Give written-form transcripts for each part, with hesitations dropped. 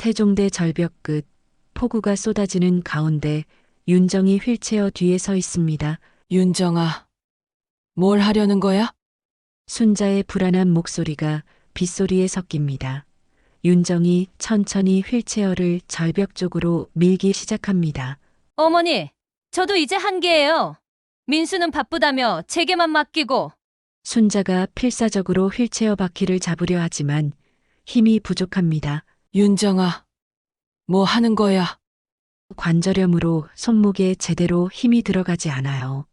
태종대 절벽 끝, 폭우가 쏟아지는 가운데 윤정이 휠체어 뒤에 서 있습니다. 윤정아, 뭘 하려는 거야? 순자의 불안한 목소리가 빗소리에 섞입니다. 윤정이 천천히 휠체어를 절벽 쪽으로 밀기 시작합니다. 어머니, 저도 이제 한계예요. 민수는 바쁘다며 제게만 맡기고. 순자가 필사적으로 휠체어 바퀴를 잡으려 하지만 힘이 부족합니다. 윤정아, 뭐 하는 거야? 관절염으로 손목에 제대로 힘이 들어가지 않아요.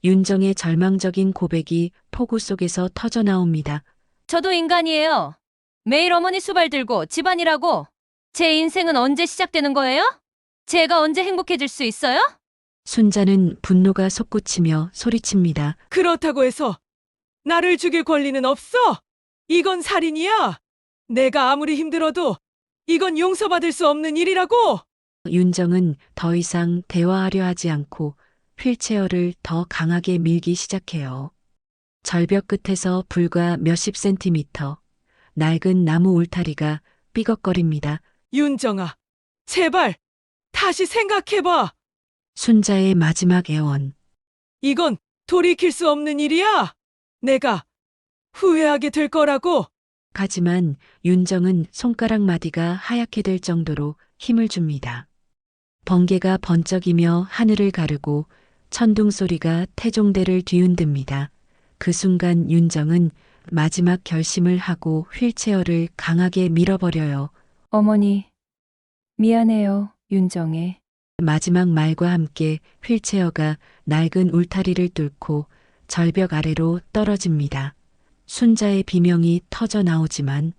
윤정의 절망적인 고백이 폭우 속에서 터져 나옵니다. 저도 인간이에요. 매일 어머니 수발 들고 집안일하고. 제 인생은 언제 시작되는 거예요? 제가 언제 행복해질 수 있어요? 순자는 분노가 솟구치며 소리칩니다. 그렇다고 해서 나를 죽일 권리는 없어! 이건 살인이야! 내가 아무리 힘들어도 이건 용서받을 수 없는 일이라고! 윤정은 더 이상 대화하려 하지 않고 휠체어를 더 강하게 밀기 시작해요. 절벽 끝에서 불과 몇십 센티미터, 낡은 나무 울타리가 삐걱거립니다. 윤정아, 제발 다시 생각해봐! 순자의 마지막 애원. 이건 돌이킬 수 없는 일이야! 내가 후회하게 될 거라고! 하지만 윤정은 손가락 마디가 하얗게 될 정도로 힘을 줍니다. 번개가 번쩍이며 하늘을 가르고 천둥 소리가 태종대를 뒤흔듭니다. 그 순간 윤정은 마지막 결심을 하고 휠체어를 강하게 밀어버려요. 어머니, 미안해요, 윤정애. 마지막 말과 함께 휠체어가 낡은 울타리를 뚫고 절벽 아래로 떨어집니다. 순자의 비명이 터져 나오지만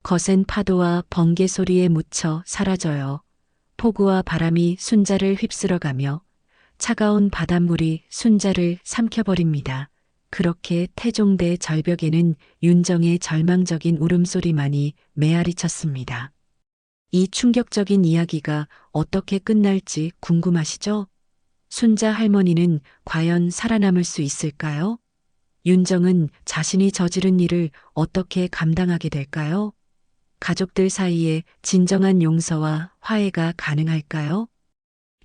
거센 파도와 번개 소리에 묻혀 사라져요. 폭우와 바람이 순자를 휩쓸어가며 차가운 바닷물이 순자를 삼켜버립니다. 그렇게 태종대 절벽에는 윤정의 절망적인 울음소리만이 메아리 쳤습니다. 이 충격적인 이야기가 어떻게 끝날지 궁금하시죠? 순자 할머니는 과연 살아남을 수 있을까요? 윤정은 자신이 저지른 일을 어떻게 감당하게 될까요? 가족들 사이에 진정한 용서와 화해가 가능할까요?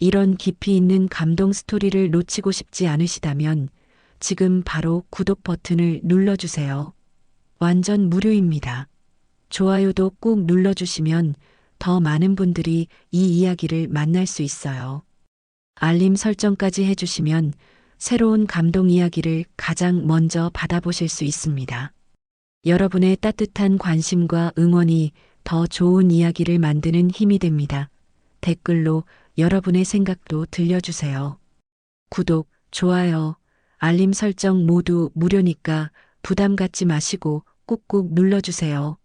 이런 깊이 있는 감동 스토리를 놓치고 싶지 않으시다면 지금 바로 구독 버튼을 눌러주세요. 완전 무료입니다. 좋아요도 꼭 눌러주시면 더 많은 분들이 이 이야기를 만날 수 있어요. 알림 설정까지 해주시면 새로운 감동 이야기를 가장 먼저 받아보실 수 있습니다. 여러분의 따뜻한 관심과 응원이 더 좋은 이야기를 만드는 힘이 됩니다. 댓글로 여러분의 생각도 들려주세요. 구독, 좋아요, 알림 설정 모두 무료니까 부담 갖지 마시고 꾹꾹 눌러주세요.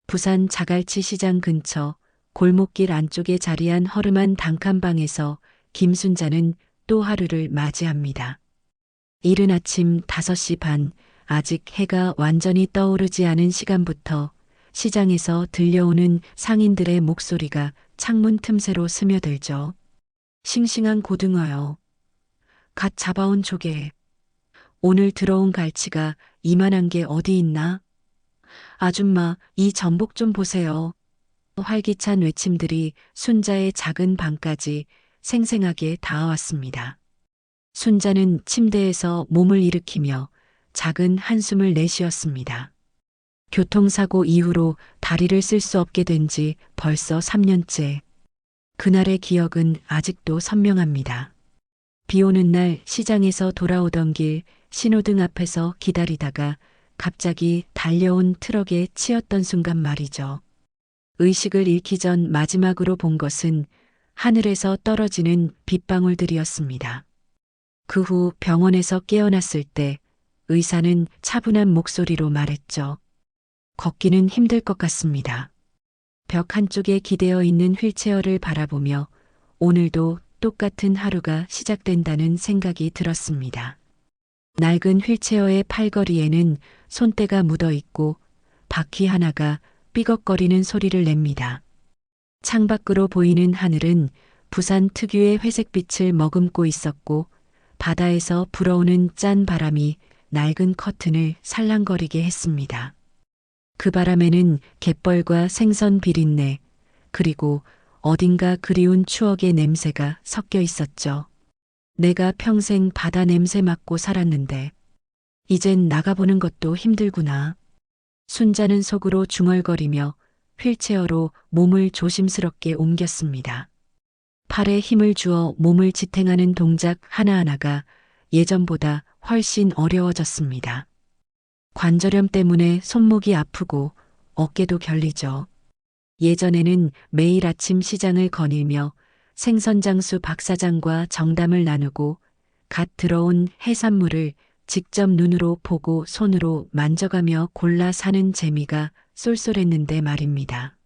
부산 자갈치 시장 근처 골목길 안쪽에 자리한 허름한 단칸방에서 김순자는 또 하루를 맞이합니다. 이른 아침 5시 반, 아직 해가 완전히 떠오르지 않은 시간부터 시장에서 들려오는 상인들의 목소리가 창문 틈새로 스며들죠. 싱싱한 고등어요. 갓 잡아온 조개. 오늘 들어온 갈치가 이만한 게 어디 있나? 아줌마, 이 전복 좀 보세요. 활기찬 외침들이 순자의 작은 방까지 생생하게 닿아왔습니다. 순자는 침대에서 몸을 일으키며 작은 한숨을 내쉬었습니다. 교통사고 이후로 다리를 쓸 수 없게 된 지 벌써 3년째. 그날의 기억은 아직도 선명합니다. 비 오는 날 시장에서 돌아오던 길 신호등 앞에서 기다리다가 갑자기 달려온 트럭에 치였던 순간 말이죠. 의식을 잃기 전 마지막으로 본 것은 하늘에서 떨어지는 빗방울들이었습니다. 그 후 병원에서 깨어났을 때 의사는 차분한 목소리로 말했죠. 걷기는 힘들 것 같습니다. 벽 한쪽에 기대어 있는 휠체어를 바라보며 오늘도 똑같은 하루가 시작된다는 생각이 들었습니다. 낡은 휠체어의 팔걸이에는 손때가 묻어 있고 바퀴 하나가 삐걱거리는 소리를 냅니다. 창밖으로 보이는 하늘은 부산 특유의 회색빛을 머금고 있었고 바다에서 불어오는 짠 바람이 낡은 커튼을 살랑거리게 했습니다. 그 바람에는 갯벌과 생선 비린내, 그리고 어딘가 그리운 추억의 냄새가 섞여 있었죠. 내가 평생 바다 냄새 맡고 살았는데 이젠 나가보는 것도 힘들구나. 순자는 속으로 중얼거리며 휠체어로 몸을 조심스럽게 옮겼습니다. 팔에 힘을 주어 몸을 지탱하는 동작 하나하나가 예전보다 훨씬 어려워졌습니다. 관절염 때문에 손목이 아프고 어깨도 결리죠. 예전에는 매일 아침 시장을 거닐며 생선장수 박사장과 정담을 나누고 갓 들어온 해산물을 직접 눈으로 보고 손으로 만져가며 골라 사는 재미가 쏠쏠했는데 말입니다.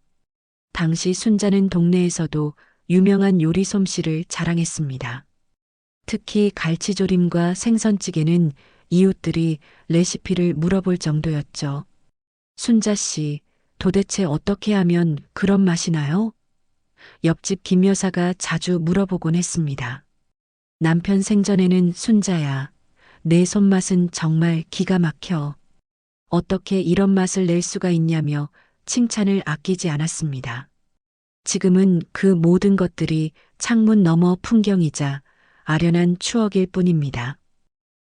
당시 순자는 동네에서도 유명한 요리 솜씨를 자랑했습니다. 특히 갈치조림과 생선찌개는 이웃들이 레시피를 물어볼 정도였죠. 순자 씨, 도대체 어떻게 하면 그런 맛이 나요? 옆집 김 여사가 자주 물어보곤 했습니다. 남편 생전에는 순자야, 내 손맛은 정말 기가 막혀. 어떻게 이런 맛을 낼 수가 있냐며 칭찬을 아끼지 않았습니다. 지금은 그 모든 것들이 창문 너머 풍경이자 아련한 추억일 뿐입니다.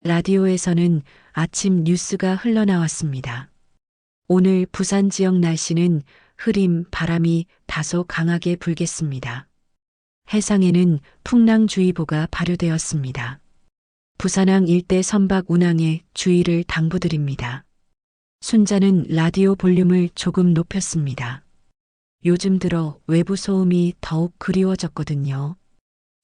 라디오에서는 아침 뉴스가 흘러나왔습니다. 오늘 부산 지역 날씨는 흐림, 바람이 다소 강하게 불겠습니다. 해상에는 풍랑주의보가 발효되었습니다. 부산항 일대 선박 운항에 주의를 당부드립니다. 순자는 라디오 볼륨을 조금 높였습니다. 요즘 들어 외부 소음이 더욱 그리워졌거든요.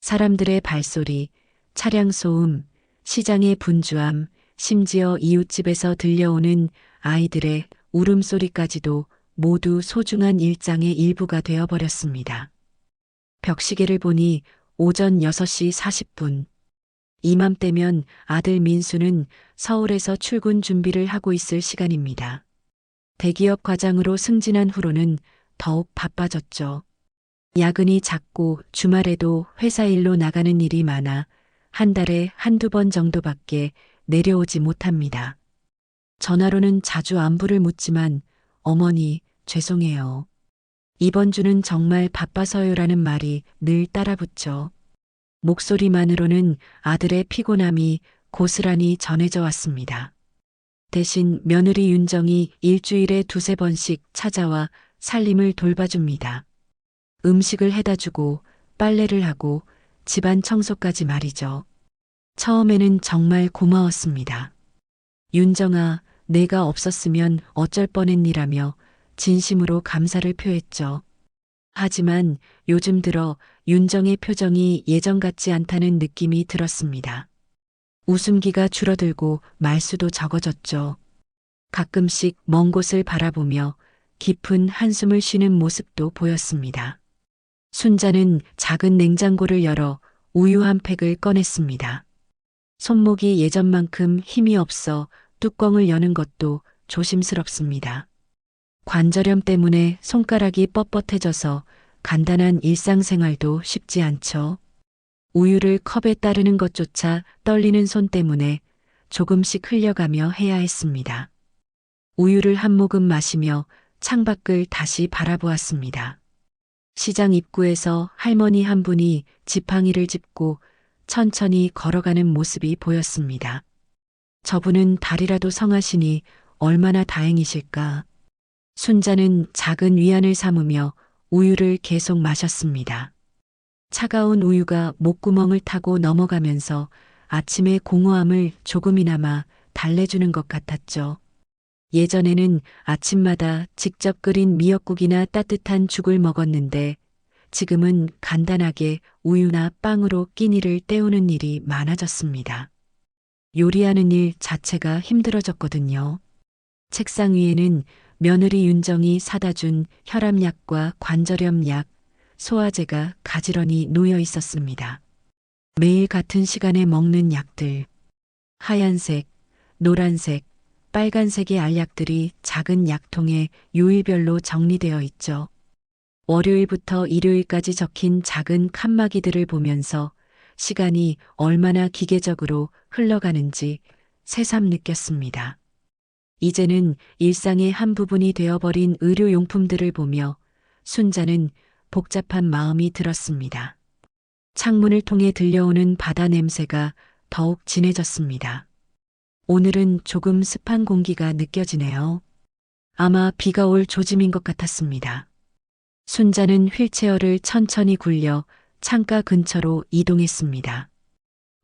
사람들의 발소리, 차량 소음, 시장의 분주함, 심지어 이웃집에서 들려오는 아이들의 울음소리까지도 모두 소중한 일상의 일부가 되어버렸습니다. 벽시계를 보니 오전 6시 40분. 이맘때면 아들 민수는 서울에서 출근 준비를 하고 있을 시간입니다. 대기업 과장으로 승진한 후로는 더욱 바빠졌죠. 야근이 잦고 주말에도 회사 일로 나가는 일이 많아 한 달에 한두 번 정도밖에 내려오지 못합니다. 전화로는 자주 안부를 묻지만 어머니 죄송해요. 이번 주는 정말 바빠서요라는 말이 늘 따라붙죠. 목소리만으로는 아들의 피곤함이 고스란히 전해져 왔습니다. 대신 며느리 윤정이 일주일에 2~3번씩 찾아와 살림을 돌봐줍니다. 음식을 해다 주고 빨래를 하고 집안 청소까지 말이죠. 처음에는 정말 고마웠습니다. 윤정아, 내가 없었으면 어쩔 뻔했니라며 진심으로 감사를 표했죠. 하지만 요즘 들어 윤정의 표정이 예전 같지 않다는 느낌이 들었습니다. 웃음기가 줄어들고 말수도 적어졌죠. 가끔씩 먼 곳을 바라보며 깊은 한숨을 쉬는 모습도 보였습니다. 순자는 작은 냉장고를 열어 우유 한 팩을 꺼냈습니다. 손목이 예전만큼 힘이 없어 뚜껑을 여는 것도 조심스럽습니다. 관절염 때문에 손가락이 뻣뻣해져서 간단한 일상생활도 쉽지 않죠. 우유를 컵에 따르는 것조차 떨리는 손 때문에 조금씩 흘려가며 해야 했습니다. 우유를 한 모금 마시며 창밖을 다시 바라보았습니다. 시장 입구에서 할머니 한 분이 지팡이를 짚고 천천히 걸어가는 모습이 보였습니다. 저분은 다리라도 성하시니 얼마나 다행이실까. 순자는 작은 위안을 삼으며 우유를 계속 마셨습니다. 차가운 우유가 목구멍을 타고 넘어가면서 아침의 공허함을 조금이나마 달래주는 것 같았죠. 예전에는 아침마다 직접 끓인 미역국이나 따뜻한 죽을 먹었는데 지금은 간단하게 우유나 빵으로 끼니를 때우는 일이 많아졌습니다. 요리하는 일 자체가 힘들어졌거든요. 책상 위에는 며느리 윤정이 사다 준 혈압약과 관절염 약, 소화제가 가지런히 놓여 있었습니다. 매일 같은 시간에 먹는 약들. 하얀색, 노란색, 빨간색의 알약들이 작은 약통에 요일별로 정리되어 있죠. 월요일부터 일요일까지 적힌 작은 칸막이들을 보면서 시간이 얼마나 기계적으로 흘러가는지 새삼 느꼈습니다. 이제는 일상의 한 부분이 되어버린 의료용품들을 보며 순자는 복잡한 마음이 들었습니다. 창문을 통해 들려오는 바다 냄새가 더욱 진해졌습니다. 오늘은 조금 습한 공기가 느껴지네요. 아마 비가 올 조짐인 것 같았습니다. 순자는 휠체어를 천천히 굴려 창가 근처로 이동했습니다.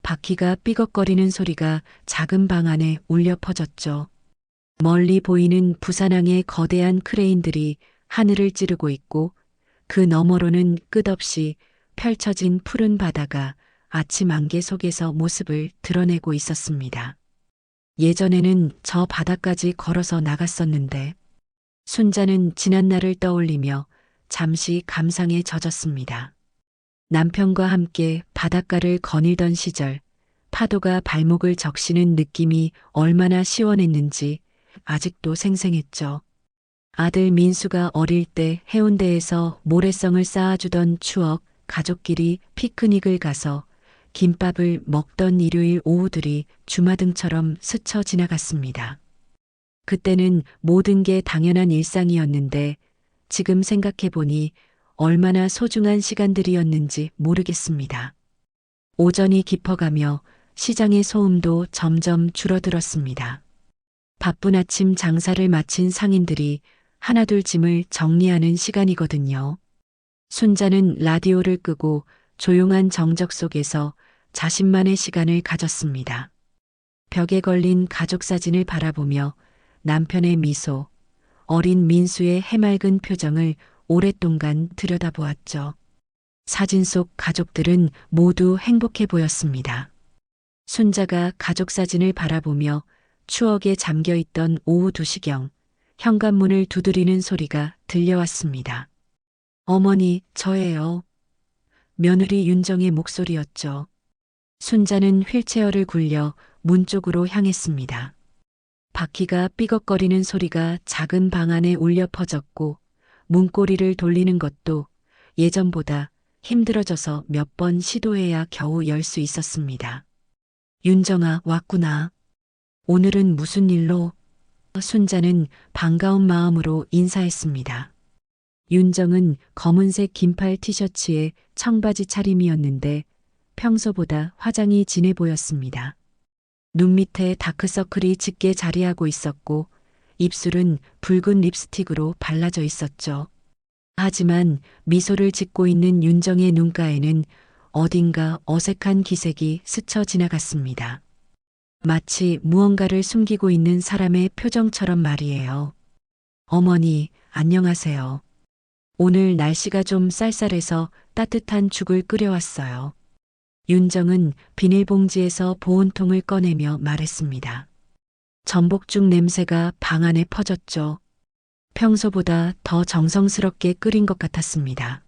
바퀴가 삐걱거리는 소리가 작은 방 안에 울려 퍼졌죠. 멀리 보이는 부산항의 거대한 크레인들이 하늘을 찌르고 있고 그 너머로는 끝없이 펼쳐진 푸른 바다가 아침 안개 속에서 모습을 드러내고 있었습니다. 예전에는 저 바다까지 걸어서 나갔었는데 순자는 지난날을 떠올리며 잠시 감상에 젖었습니다. 남편과 함께 바닷가를 거닐던 시절 파도가 발목을 적시는 느낌이 얼마나 시원했는지 아직도 생생했죠. 아들 민수가 어릴 때 해운대에서 모래성을 쌓아주던 추억, 가족끼리 피크닉을 가서 김밥을 먹던 일요일 오후들이 주마등처럼 스쳐 지나갔습니다. 그때는 모든 게 당연한 일상이었는데 지금 생각해보니 얼마나 소중한 시간들이었는지 모르겠습니다. 오전이 깊어가며 시장의 소음도 점점 줄어들었습니다. 바쁜 아침 장사를 마친 상인들이 하나둘 짐을 정리하는 시간이거든요. 순자는 라디오를 끄고 조용한 정적 속에서 자신만의 시간을 가졌습니다. 벽에 걸린 가족 사진을 바라보며 남편의 미소, 어린 민수의 해맑은 표정을 오랫동안 들여다보았죠. 사진 속 가족들은 모두 행복해 보였습니다. 순자가 가족 사진을 바라보며 추억에 잠겨있던 오후 2시경 현관문을 두드리는 소리가 들려왔습니다. 어머니, 저예요. 며느리 윤정의 목소리였죠. 순자는 휠체어를 굴려 문 쪽으로 향했습니다. 바퀴가 삐걱거리는 소리가 작은 방 안에 울려 퍼졌고 문고리를 돌리는 것도 예전보다 힘들어져서 몇 번 시도해야 겨우 열 수 있었습니다. 윤정아, 왔구나. 오늘은 무슨 일로? 순자는 반가운 마음으로 인사했습니다. 윤정은 검은색 긴팔 티셔츠에 청바지 차림이었는데 평소보다 화장이 진해 보였습니다. 눈 밑에 다크서클이 짙게 자리하고 있었고 입술은 붉은 립스틱으로 발라져 있었죠. 하지만 미소를 짓고 있는 윤정의 눈가에는 어딘가 어색한 기색이 스쳐 지나갔습니다. 마치 무언가를 숨기고 있는 사람의 표정처럼 말이에요. 어머니, 안녕하세요. 오늘 날씨가 좀 쌀쌀해서 따뜻한 죽을 끓여왔어요. 윤정은 비닐봉지에서 보온통을 꺼내며 말했습니다. 전복죽 냄새가 방 안에 퍼졌죠. 평소보다 더 정성스럽게 끓인 것 같았습니다.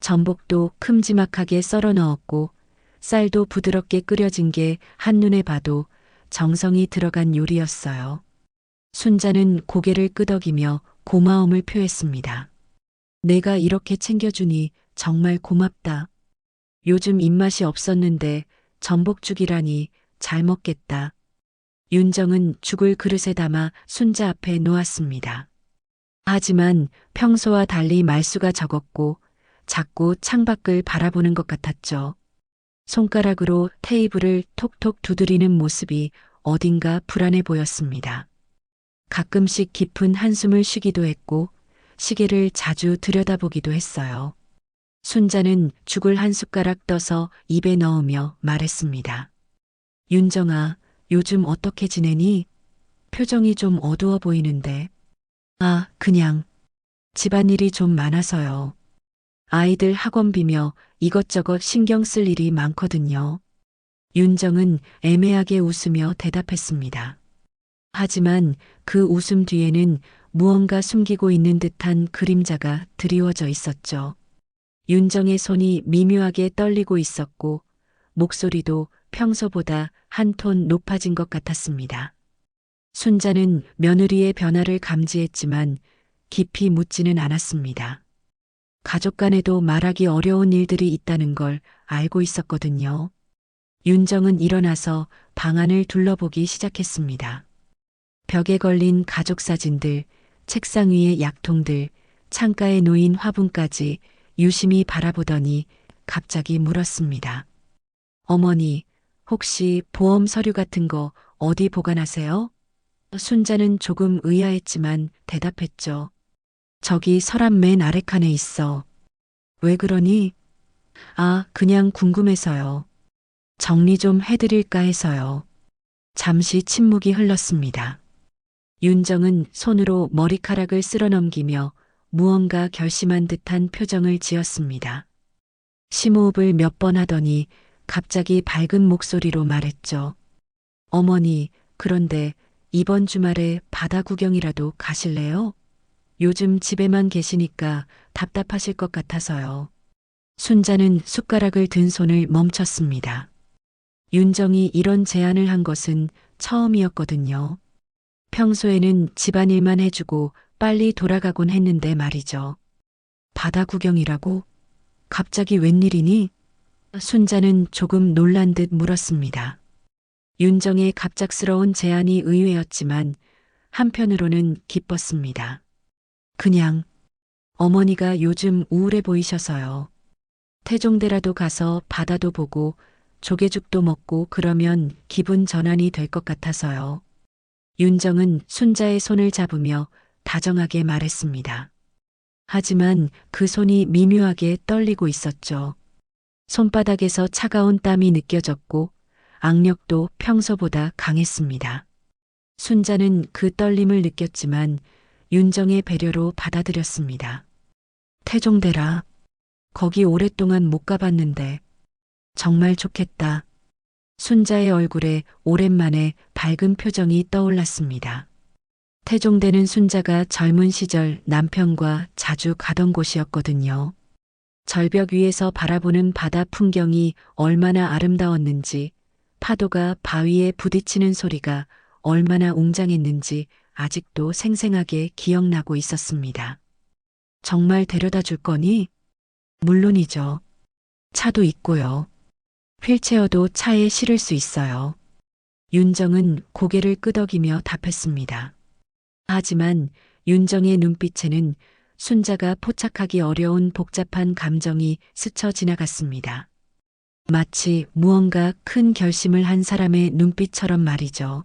전복도 큼지막하게 썰어 넣었고 쌀도 부드럽게 끓여진 게 한눈에 봐도 정성이 들어간 요리였어요. 순자는 고개를 끄덕이며 고마움을 표했습니다. 내가 이렇게 챙겨주니 정말 고맙다. 요즘 입맛이 없었는데 전복죽이라니 잘 먹겠다. 윤정은 죽을 그릇에 담아 순자 앞에 놓았습니다. 하지만 평소와 달리 말수가 적었고 자꾸 창밖을 바라보는 것 같았죠. 손가락으로 테이블을 톡톡 두드리는 모습이 어딘가 불안해 보였습니다. 가끔씩 깊은 한숨을 쉬기도 했고 시계를 자주 들여다보기도 했어요. 순자는 죽을 한 숟가락 떠서 입에 넣으며 말했습니다. 윤정아, 요즘 어떻게 지내니? 표정이 좀 어두워 보이는데. 아, 그냥 집안일이 좀 많아서요. 아이들 학원비며 이것저것 신경 쓸 일이 많거든요. 윤정은 애매하게 웃으며 대답했습니다. 하지만 그 웃음 뒤에는 무언가 숨기고 있는 듯한 그림자가 드리워져 있었죠. 윤정의 손이 미묘하게 떨리고 있었고 목소리도 평소보다 한 톤 높아진 것 같았습니다. 순자는 며느리의 변화를 감지했지만 깊이 묻지는 않았습니다. 가족 간에도 말하기 어려운 일들이 있다는 걸 알고 있었거든요. 윤정은 일어나서 방 안을 둘러보기 시작했습니다. 벽에 걸린 가족 사진들, 책상 위의 약통들, 창가에 놓인 화분까지 유심히 바라보더니 갑자기 물었습니다. 어머니, 혹시 보험 서류 같은 거 어디 보관하세요? 순자는 조금 의아했지만 대답했죠. 저기 서랍 맨 아래 칸에 있어. 왜 그러니? 아, 그냥 궁금해서요. 정리 좀 해드릴까 해서요. 잠시 침묵이 흘렀습니다. 윤정은 손으로 머리카락을 쓸어 넘기며 무언가 결심한 듯한 표정을 지었습니다. 심호흡을 몇 번 하더니 갑자기 밝은 목소리로 말했죠. 어머니, 그런데 이번 주말에 바다 구경이라도 가실래요? 요즘 집에만 계시니까 답답하실 것 같아서요. 순자는 숟가락을 든 손을 멈췄습니다. 윤정이 이런 제안을 한 것은 처음이었거든요. 평소에는 집안일만 해주고 빨리 돌아가곤 했는데 말이죠. 바다 구경이라고? 갑자기 웬일이니? 순자는 조금 놀란 듯 물었습니다. 윤정의 갑작스러운 제안이 의외였지만 한편으로는 기뻤습니다. 그냥 어머니가 요즘 우울해 보이셔서요. 태종대라도 가서 바다도 보고 조개죽도 먹고 그러면 기분 전환이 될 것 같아서요. 윤정은 순자의 손을 잡으며 다정하게 말했습니다. 하지만 그 손이 미묘하게 떨리고 있었죠. 손바닥에서 차가운 땀이 느껴졌고 악력도 평소보다 강했습니다. 순자는 그 떨림을 느꼈지만 윤정의 배려로 받아들였습니다. 태종대라. 거기 오랫동안 못 가봤는데 정말 좋겠다. 순자의 얼굴에 오랜만에 밝은 표정이 떠올랐습니다. 태종대는 순자가 젊은 시절 남편과 자주 가던 곳이었거든요. 절벽 위에서 바라보는 바다 풍경이 얼마나 아름다웠는지, 파도가 바위에 부딪히는 소리가 얼마나 웅장했는지 아직도 생생하게 기억나고 있었습니다. 정말 데려다 줄 거니? 물론이죠. 차도 있고요. 휠체어도 차에 실을 수 있어요. 윤정은 고개를 끄덕이며 답했습니다. 하지만 윤정의 눈빛에는 순자가 포착하기 어려운 복잡한 감정이 스쳐 지나갔습니다. 마치 무언가 큰 결심을 한 사람의 눈빛처럼 말이죠.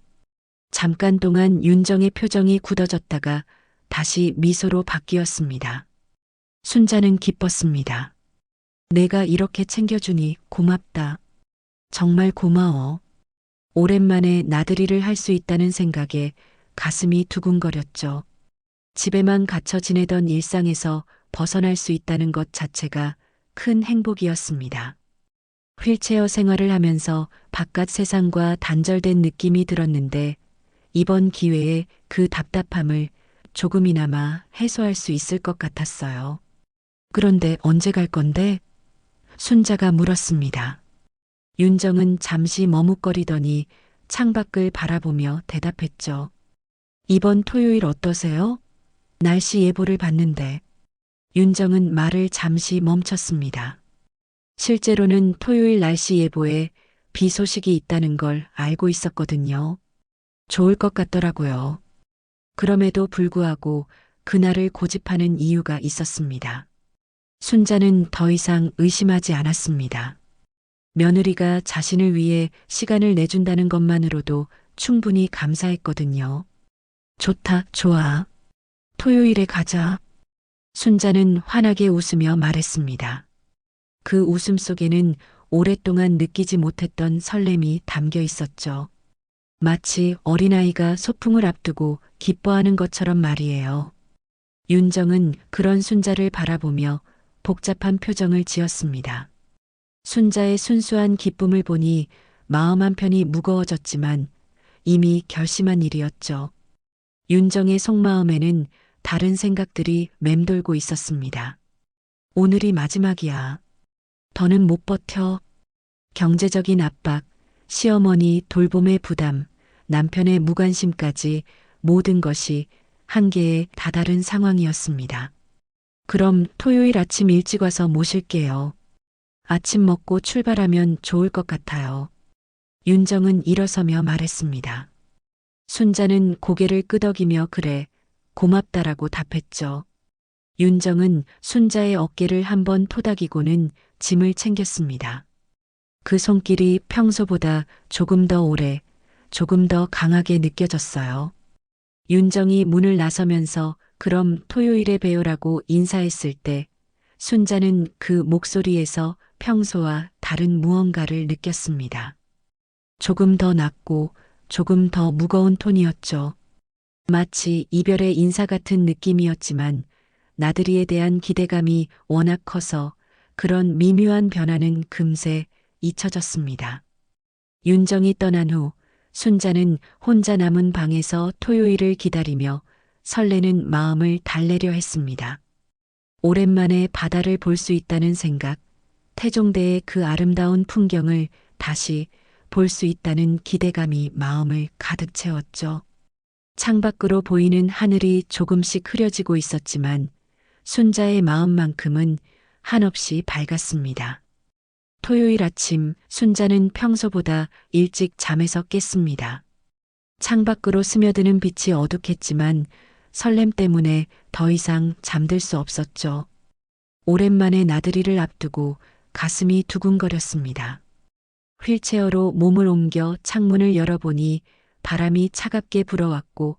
잠깐 동안 윤정의 표정이 굳어졌다가 다시 미소로 바뀌었습니다. 순자는 기뻤습니다. 내가 이렇게 챙겨주니 고맙다. 정말 고마워. 오랜만에 나들이를 할 수 있다는 생각에 가슴이 두근거렸죠. 집에만 갇혀 지내던 일상에서 벗어날 수 있다는 것 자체가 큰 행복이었습니다. 휠체어 생활을 하면서 바깥 세상과 단절된 느낌이 들었는데 이번 기회에 그 답답함을 조금이나마 해소할 수 있을 것 같았어요. 그런데 언제 갈 건데? 순자가 물었습니다. 윤정은 잠시 머뭇거리더니 창밖을 바라보며 대답했죠. 이번 토요일 어떠세요? 날씨 예보를 봤는데. 윤정은 말을 잠시 멈췄습니다. 실제로는 토요일 날씨 예보에 비 소식이 있다는 걸 알고 있었거든요. 좋을 것 같더라고요. 그럼에도 불구하고 그날을 고집하는 이유가 있었습니다. 순자는 더 이상 의심하지 않았습니다. 며느리가 자신을 위해 시간을 내준다는 것만으로도 충분히 감사했거든요. 좋다, 좋아. 토요일에 가자. 순자는 환하게 웃으며 말했습니다. 그 웃음 속에는 오랫동안 느끼지 못했던 설렘이 담겨 있었죠. 마치 어린아이가 소풍을 앞두고 기뻐하는 것처럼 말이에요. 윤정은 그런 순자를 바라보며 복잡한 표정을 지었습니다. 순자의 순수한 기쁨을 보니 마음 한편이 무거워졌지만 이미 결심한 일이었죠. 윤정의 속마음에는 다른 생각들이 맴돌고 있었습니다. 오늘이 마지막이야. 더는 못 버텨. 경제적인 압박, 시어머니 돌봄의 부담, 남편의 무관심까지 모든 것이 한계에 다다른 상황이었습니다. 그럼 토요일 아침 일찍 와서 모실게요. 아침 먹고 출발하면 좋을 것 같아요. 윤정은 일어서며 말했습니다. 순자는 고개를 끄덕이며 그래, 고맙다라고 답했죠. 윤정은 순자의 어깨를 한번 토닥이고는 짐을 챙겼습니다. 그 손길이 평소보다 조금 더 오래, 조금 더 강하게 느껴졌어요. 윤정이 문을 나서면서 그럼 토요일에 뵈요라고 인사했을 때 순자는 그 목소리에서 평소와 다른 무언가를 느꼈습니다. 조금 더 낮고 조금 더 무거운 톤이었죠. 마치 이별의 인사 같은 느낌이었지만 나들이에 대한 기대감이 워낙 커서 그런 미묘한 변화는 금세 잊혀졌습니다. 윤정이 떠난 후 순자는 혼자 남은 방에서 토요일을 기다리며 설레는 마음을 달래려 했습니다. 오랜만에 바다를 볼 수 있다는 생각, 태종대의 그 아름다운 풍경을 다시 볼 수 있다는 기대감이 마음을 가득 채웠죠. 창밖으로 보이는 하늘이 조금씩 흐려지고 있었지만 순자의 마음만큼은 한없이 밝았습니다. 토요일 아침 순자는 평소보다 일찍 잠에서 깼습니다. 창밖으로 스며드는 빛이 어둑했지만 설렘 때문에 더 이상 잠들 수 없었죠. 오랜만에 나들이를 앞두고 가슴이 두근거렸습니다. 휠체어로 몸을 옮겨 창문을 열어보니 바람이 차갑게 불어왔고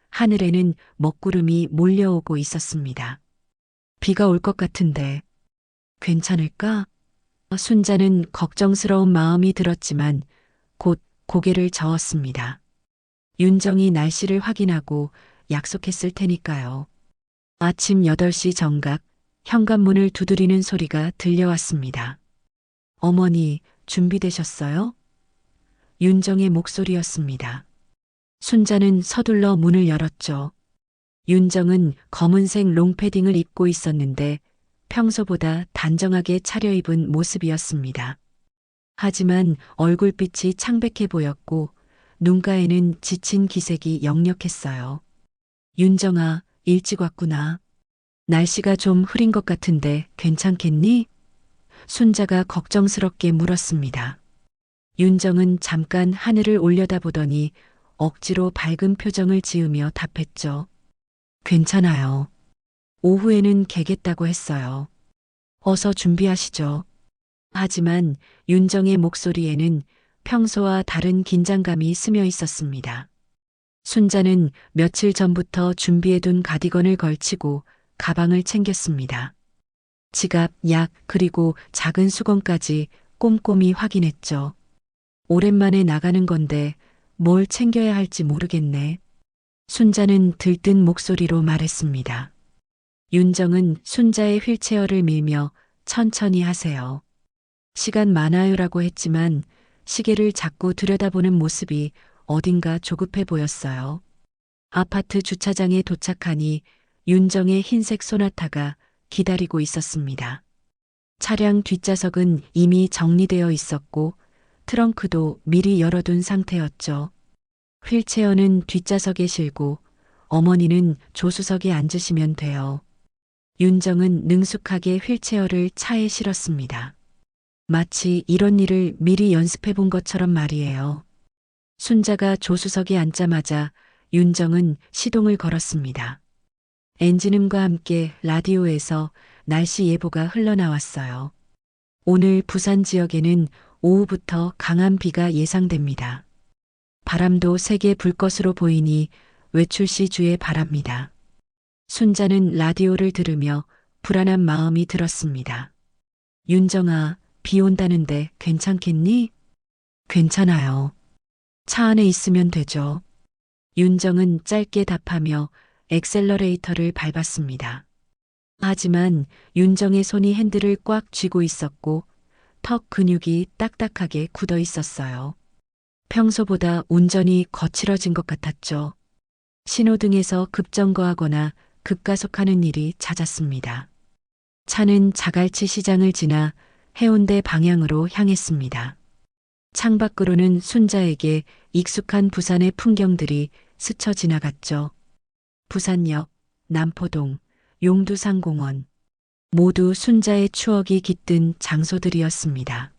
하늘에는 먹구름이 몰려오고 있었습니다. 비가 올 것 같은데 괜찮을까? 순자는 걱정스러운 마음이 들었지만 곧 고개를 저었습니다. 윤정이 날씨를 확인하고 약속했을 테니까요. 아침 8시 정각 현관문을 두드리는 소리가 들려왔습니다. 어머니, 준비되셨어요? 윤정의 목소리였습니다. 순자는 서둘러 문을 열었죠. 윤정은 검은색 롱패딩을 입고 있었는데 평소보다 단정하게 차려입은 모습이었습니다. 하지만 얼굴빛이 창백해 보였고 눈가에는 지친 기색이 역력했어요. 윤정아, 일찍 왔구나. 날씨가 좀 흐린 것 같은데 괜찮겠니? 순자가 걱정스럽게 물었습니다. 윤정은 잠깐 하늘을 올려다보더니 억지로 밝은 표정을 지으며 답했죠. 괜찮아요. 오후에는 개겠다고 했어요. 어서 준비하시죠. 하지만 윤정의 목소리에는 평소와 다른 긴장감이 스며 있었습니다. 순자는 며칠 전부터 준비해둔 가디건을 걸치고 가방을 챙겼습니다. 지갑, 약, 그리고 작은 수건까지 꼼꼼히 확인했죠. 오랜만에 나가는 건데 뭘 챙겨야 할지 모르겠네. 순자는 들뜬 목소리로 말했습니다. 윤정은 순자의 휠체어를 밀며 천천히 하세요. 시간 많아요라고 했지만 시계를 자꾸 들여다보는 모습이 어딘가 조급해 보였어요. 아파트 주차장에 도착하니 윤정의 흰색 소나타가 기다리고 있었습니다. 차량 뒷좌석은 이미 정리되어 있었고 트렁크도 미리 열어둔 상태였죠. 휠체어는 뒷좌석에 실고 어머니는 조수석에 앉으시면 돼요. 윤정은 능숙하게 휠체어를 차에 실었습니다. 마치 이런 일을 미리 연습해 본 것처럼 말이에요. 순자가 조수석에 앉자마자 윤정은 시동을 걸었습니다. 엔진음과 함께 라디오에서 날씨 예보가 흘러나왔어요. 오늘 부산 지역에는 오후부터 강한 비가 예상됩니다. 바람도 세게 불 것으로 보이니 외출 시 주의 바랍니다. 순자는 라디오를 들으며 불안한 마음이 들었습니다. 윤정아, 비 온다는데 괜찮겠니? 괜찮아요. 차 안에 있으면 되죠. 윤정은 짧게 답하며 엑셀러레이터를 밟았습니다. 하지만 윤정의 손이 핸들을 꽉 쥐고 있었고 턱 근육이 딱딱하게 굳어 있었어요. 평소보다 운전이 거칠어진 것 같았죠. 신호등에서 급정거하거나 급가속하는 일이 잦았습니다. 차는 자갈치 시장을 지나 해운대 방향으로 향했습니다. 창밖으로는 순자에게 익숙한 부산의 풍경들이 스쳐 지나갔죠. 부산역, 남포동, 용두산공원, 모두 순자의 추억이 깃든 장소들이었습니다.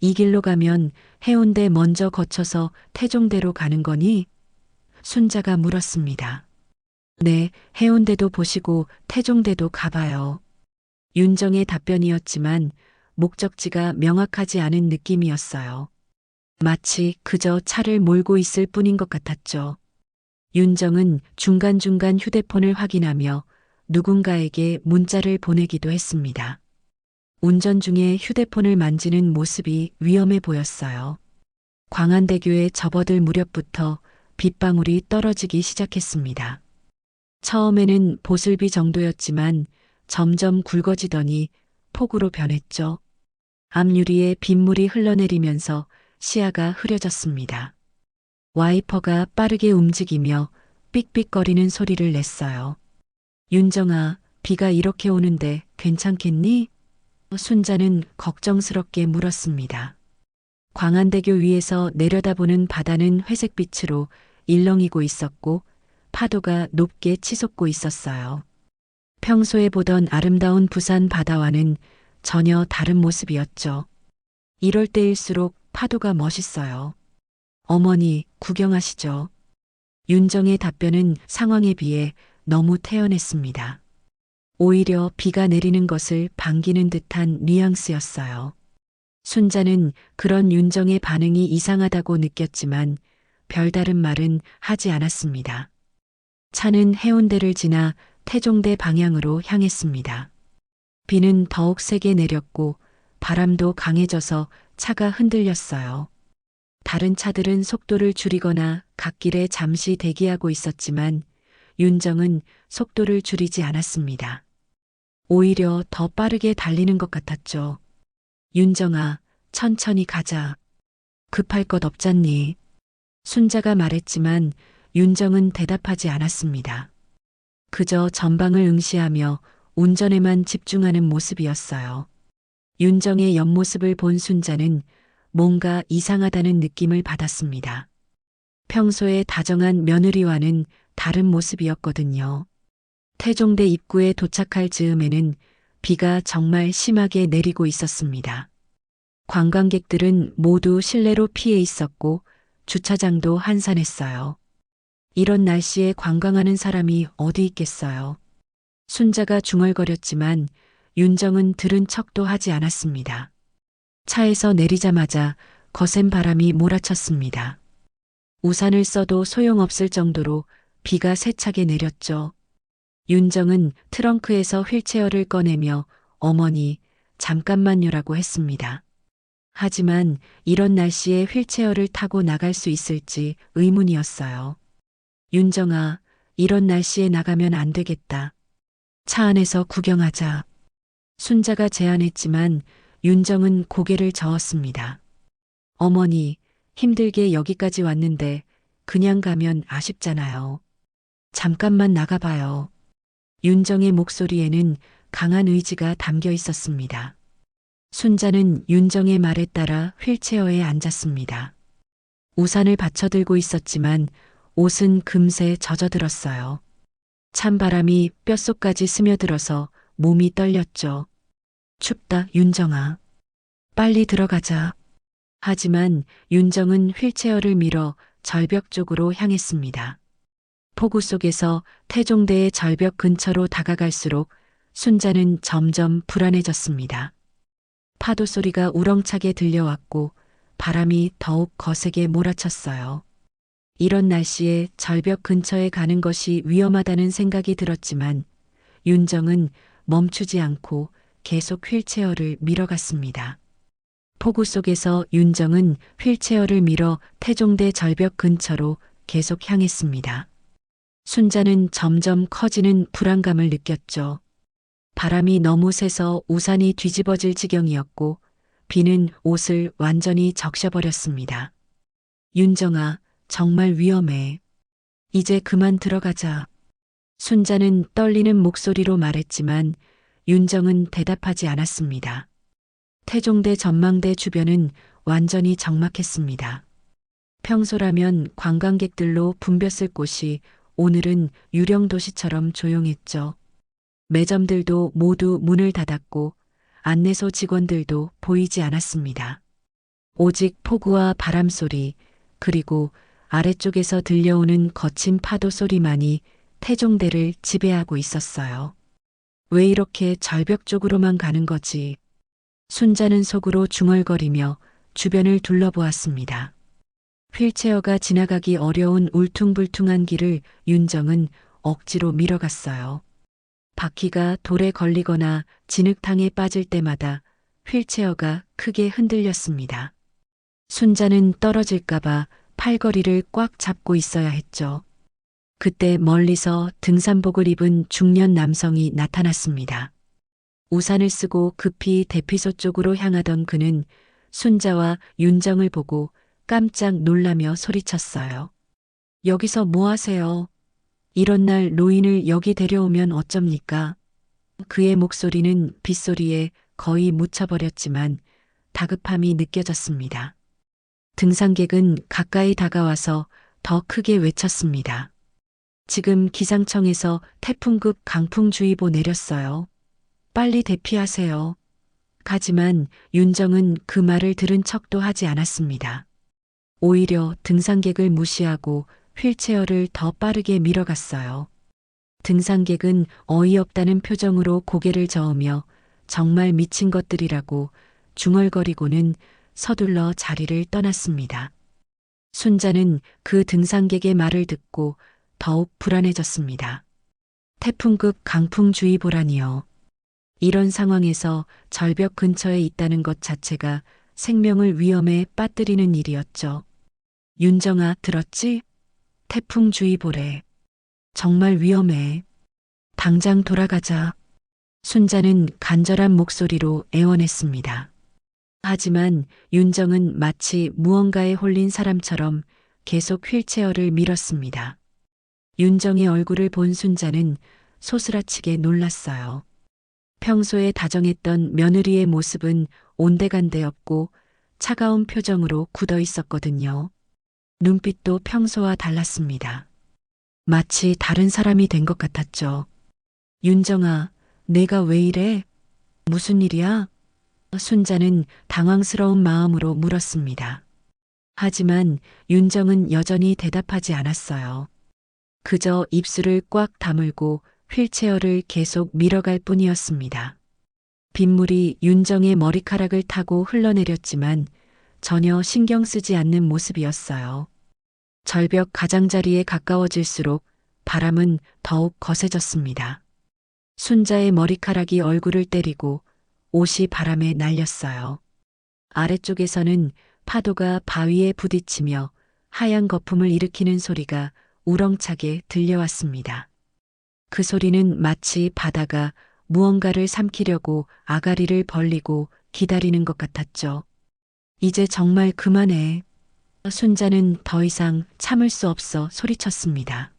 이 길로 가면 해운대 먼저 거쳐서 태종대로 가는 거니? 순자가 물었습니다. 네, 해운대도 보시고 태종대도 가봐요. 윤정의 답변이었지만 목적지가 명확하지 않은 느낌이었어요. 마치 그저 차를 몰고 있을 뿐인 것 같았죠. 윤정은 중간중간 휴대폰을 확인하며 누군가에게 문자를 보내기도 했습니다. 운전 중에 휴대폰을 만지는 모습이 위험해 보였어요. 광안대교에 접어들 무렵부터 빗방울이 떨어지기 시작했습니다. 처음에는 보슬비 정도였지만 점점 굵어지더니 폭우로 변했죠. 앞유리에 빗물이 흘러내리면서 시야가 흐려졌습니다. 와이퍼가 빠르게 움직이며 삑삑거리는 소리를 냈어요. 윤정아, 비가 이렇게 오는데 괜찮겠니? 순자는 걱정스럽게 물었습니다. 광안대교 위에서 내려다보는 바다는 회색빛으로 일렁이고 있었고 파도가 높게 치솟고 있었어요. 평소에 보던 아름다운 부산 바다와는 전혀 다른 모습이었죠. 이럴 때일수록 파도가 멋있어요. 어머니, 구경하시죠. 윤정의 답변은 상황에 비해 너무 태연했습니다. 오히려 비가 내리는 것을 반기는 듯한 뉘앙스였어요. 순자는 그런 윤정의 반응이 이상하다고 느꼈지만 별다른 말은 하지 않았습니다. 차는 해운대를 지나 태종대 방향으로 향했습니다. 비는 더욱 세게 내렸고 바람도 강해져서 차가 흔들렸어요. 다른 차들은 속도를 줄이거나 갓길에 잠시 대기하고 있었지만 윤정은 속도를 줄이지 않았습니다. 오히려 더 빠르게 달리는 것 같았죠. 윤정아, 천천히 가자. 급할 것 없잖니. 순자가 말했지만 윤정은 대답하지 않았습니다. 그저 전방을 응시하며 운전에만 집중하는 모습이었어요. 윤정의 옆모습을 본 순자는 뭔가 이상하다는 느낌을 받았습니다. 평소에 다정한 며느리와는 다른 모습이었거든요. 태종대 입구에 도착할 즈음에는 비가 정말 심하게 내리고 있었습니다. 관광객들은 모두 실내로 피해 있었고 주차장도 한산했어요. 이런 날씨에 관광하는 사람이 어디 있겠어요. 순자가 중얼거렸지만 윤정은 들은 척도 하지 않았습니다. 차에서 내리자마자 거센 바람이 몰아쳤습니다. 우산을 써도 소용없을 정도로 비가 세차게 내렸죠. 윤정은 트렁크에서 휠체어를 꺼내며 어머니, 잠깐만요라고 했습니다. 하지만 이런 날씨에 휠체어를 타고 나갈 수 있을지 의문이었어요. 윤정아, 이런 날씨에 나가면 안 되겠다. 차 안에서 구경하자. 순자가 제안했지만 윤정은 고개를 저었습니다. 어머니, 힘들게 여기까지 왔는데 그냥 가면 아쉽잖아요. 잠깐만 나가봐요. 윤정의 목소리에는 강한 의지가 담겨 있었습니다. 순자는 윤정의 말에 따라 휠체어에 앉았습니다. 우산을 받쳐들고 있었지만 옷은 금세 젖어들었어요. 찬바람이 뼛속까지 스며들어서 몸이 떨렸죠. 춥다, 윤정아. 빨리 들어가자. 하지만 윤정은 휠체어를 밀어 절벽 쪽으로 향했습니다. 폭우 속에서 태종대의 절벽 근처로 다가갈수록 순자는 점점 불안해졌습니다. 파도 소리가 우렁차게 들려왔고 바람이 더욱 거세게 몰아쳤어요. 이런 날씨에 절벽 근처에 가는 것이 위험하다는 생각이 들었지만 윤정은 멈추지 않고 계속 휠체어를 밀어갔습니다. 폭우 속에서 윤정은 휠체어를 밀어 태종대 절벽 근처로 계속 향했습니다. 순자는 점점 커지는 불안감을 느꼈죠. 바람이 너무 세서 우산이 뒤집어질 지경이었고 비는 옷을 완전히 적셔버렸습니다. 윤정아, 정말 위험해. 이제 그만 들어가자. 순자는 떨리는 목소리로 말했지만 윤정은 대답하지 않았습니다. 태종대 전망대 주변은 완전히 적막했습니다. 평소라면 관광객들로 붐볐을 곳이 오늘은 유령 도시처럼 조용했죠. 매점들도 모두 문을 닫았고 안내소 직원들도 보이지 않았습니다. 오직 폭우와 바람 소리, 그리고 아래쪽에서 들려오는 거친 파도 소리만이 태종대를 지배하고 있었어요. 왜 이렇게 절벽 쪽으로만 가는 거지? 순자는 속으로 중얼거리며 주변을 둘러보았습니다. 휠체어가 지나가기 어려운 울퉁불퉁한 길을 윤정은 억지로 밀어갔어요. 바퀴가 돌에 걸리거나 진흙탕에 빠질 때마다 휠체어가 크게 흔들렸습니다. 순자는 떨어질까봐 팔걸이를 꽉 잡고 있어야 했죠. 그때 멀리서 등산복을 입은 중년 남성이 나타났습니다. 우산을 쓰고 급히 대피소 쪽으로 향하던 그는 순자와 윤정을 보고 깜짝 놀라며 소리쳤어요. 여기서 뭐 하세요? 이런 날 노인을 여기 데려오면 어쩝니까? 그의 목소리는 빗소리에 거의 묻혀버렸지만 다급함이 느껴졌습니다. 등산객은 가까이 다가와서 더 크게 외쳤습니다. 지금 기상청에서 태풍급 강풍주의보 내렸어요. 빨리 대피하세요. 하지만 윤정은 그 말을 들은 척도 하지 않았습니다. 오히려 등산객을 무시하고 휠체어를 더 빠르게 밀어갔어요. 등산객은 어이없다는 표정으로 고개를 저으며 정말 미친 것들이라고 중얼거리고는 서둘러 자리를 떠났습니다. 순자는 그 등산객의 말을 듣고 더욱 불안해졌습니다. 태풍급 강풍주의보라니요. 이런 상황에서 절벽 근처에 있다는 것 자체가 생명을 위험에 빠뜨리는 일이었죠. 윤정아, 들었지? 태풍주의보래. 정말 위험해. 당장 돌아가자. 순자는 간절한 목소리로 애원했습니다. 하지만 윤정은 마치 무언가에 홀린 사람처럼 계속 휠체어를 밀었습니다. 윤정의 얼굴을 본 순자는 소스라치게 놀랐어요. 평소에 다정했던 며느리의 모습은 온데간데 없고 차가운 표정으로 굳어 있었거든요. 눈빛도 평소와 달랐습니다. 마치 다른 사람이 된 것 같았죠. 윤정아, 내가 왜 이래? 무슨 일이야? 순자는 당황스러운 마음으로 물었습니다. 하지만 윤정은 여전히 대답하지 않았어요. 그저 입술을 꽉 다물고 휠체어를 계속 밀어갈 뿐이었습니다. 빗물이 윤정의 머리카락을 타고 흘러내렸지만 전혀 신경 쓰지 않는 모습이었어요. 절벽 가장자리에 가까워질수록 바람은 더욱 거세졌습니다. 순자의 머리카락이 얼굴을 때리고 옷이 바람에 날렸어요. 아래쪽에서는 파도가 바위에 부딪히며 하얀 거품을 일으키는 소리가 우렁차게 들려왔습니다. 그 소리는 마치 바다가 무언가를 삼키려고 아가리를 벌리고 기다리는 것 같았죠. 이제 정말 그만해. 순자는 더 이상 참을 수 없어 소리쳤습니다.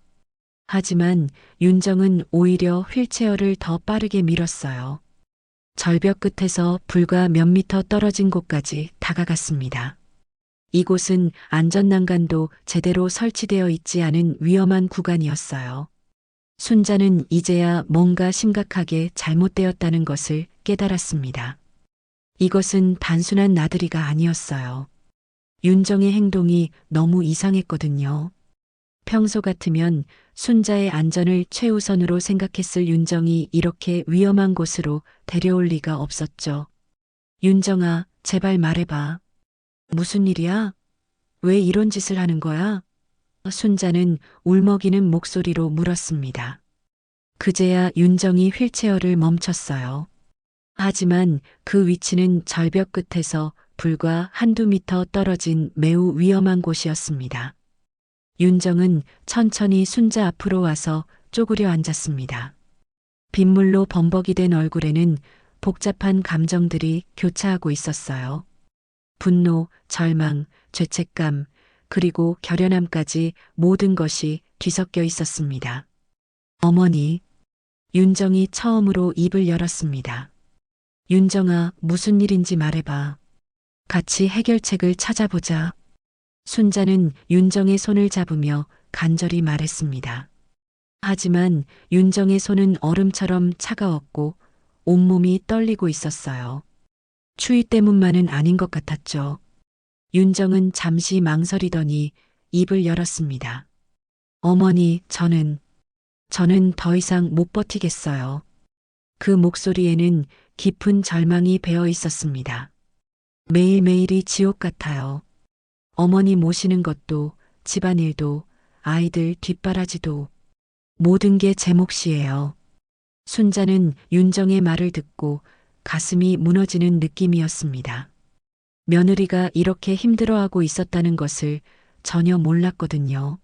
하지만 윤정은 오히려 휠체어를 더 빠르게 밀었어요. 절벽 끝에서 불과 몇 미터 떨어진 곳까지 다가갔습니다. 이곳은 안전난간도 제대로 설치되어 있지 않은 위험한 구간이었어요. 순자는 이제야 뭔가 심각하게 잘못되었다는 것을 깨달았습니다. 이것은 단순한 나들이가 아니었어요. 윤정의 행동이 너무 이상했거든요. 평소 같으면 순자의 안전을 최우선으로 생각했을 윤정이 이렇게 위험한 곳으로 데려올 리가 없었죠. 윤정아, 제발 말해봐. 무슨 일이야? 왜 이런 짓을 하는 거야? 순자는 울먹이는 목소리로 물었습니다. 그제야 윤정이 휠체어를 멈췄어요. 하지만 그 위치는 절벽 끝에서 불과 한두 미터 떨어진 매우 위험한 곳이었습니다. 윤정은 천천히 순자 앞으로 와서 쪼그려 앉았습니다. 빗물로 범벅이 된 얼굴에는 복잡한 감정들이 교차하고 있었어요. 분노, 절망, 죄책감, 그리고 결연함까지 모든 것이 뒤섞여 있었습니다. 어머니, 윤정이 처음으로 입을 열었습니다. 윤정아, 무슨 일인지 말해봐. 같이 해결책을 찾아보자. 순자는 윤정의 손을 잡으며 간절히 말했습니다. 하지만 윤정의 손은 얼음처럼 차가웠고 온몸이 떨리고 있었어요. 추위 때문만은 아닌 것 같았죠. 윤정은 잠시 망설이더니 입을 열었습니다. 어머니, 저는 저는 더 이상 못 버티겠어요. 그 목소리에는 깊은 절망이 배어 있었습니다. 매일매일이 지옥 같아요. 어머니 모시는 것도, 집안일도, 아이들 뒷바라지도, 모든 게 제 몫이에요. 순자는 윤정의 말을 듣고 가슴이 무너지는 느낌이었습니다. 며느리가 이렇게 힘들어하고 있었다는 것을 전혀 몰랐거든요.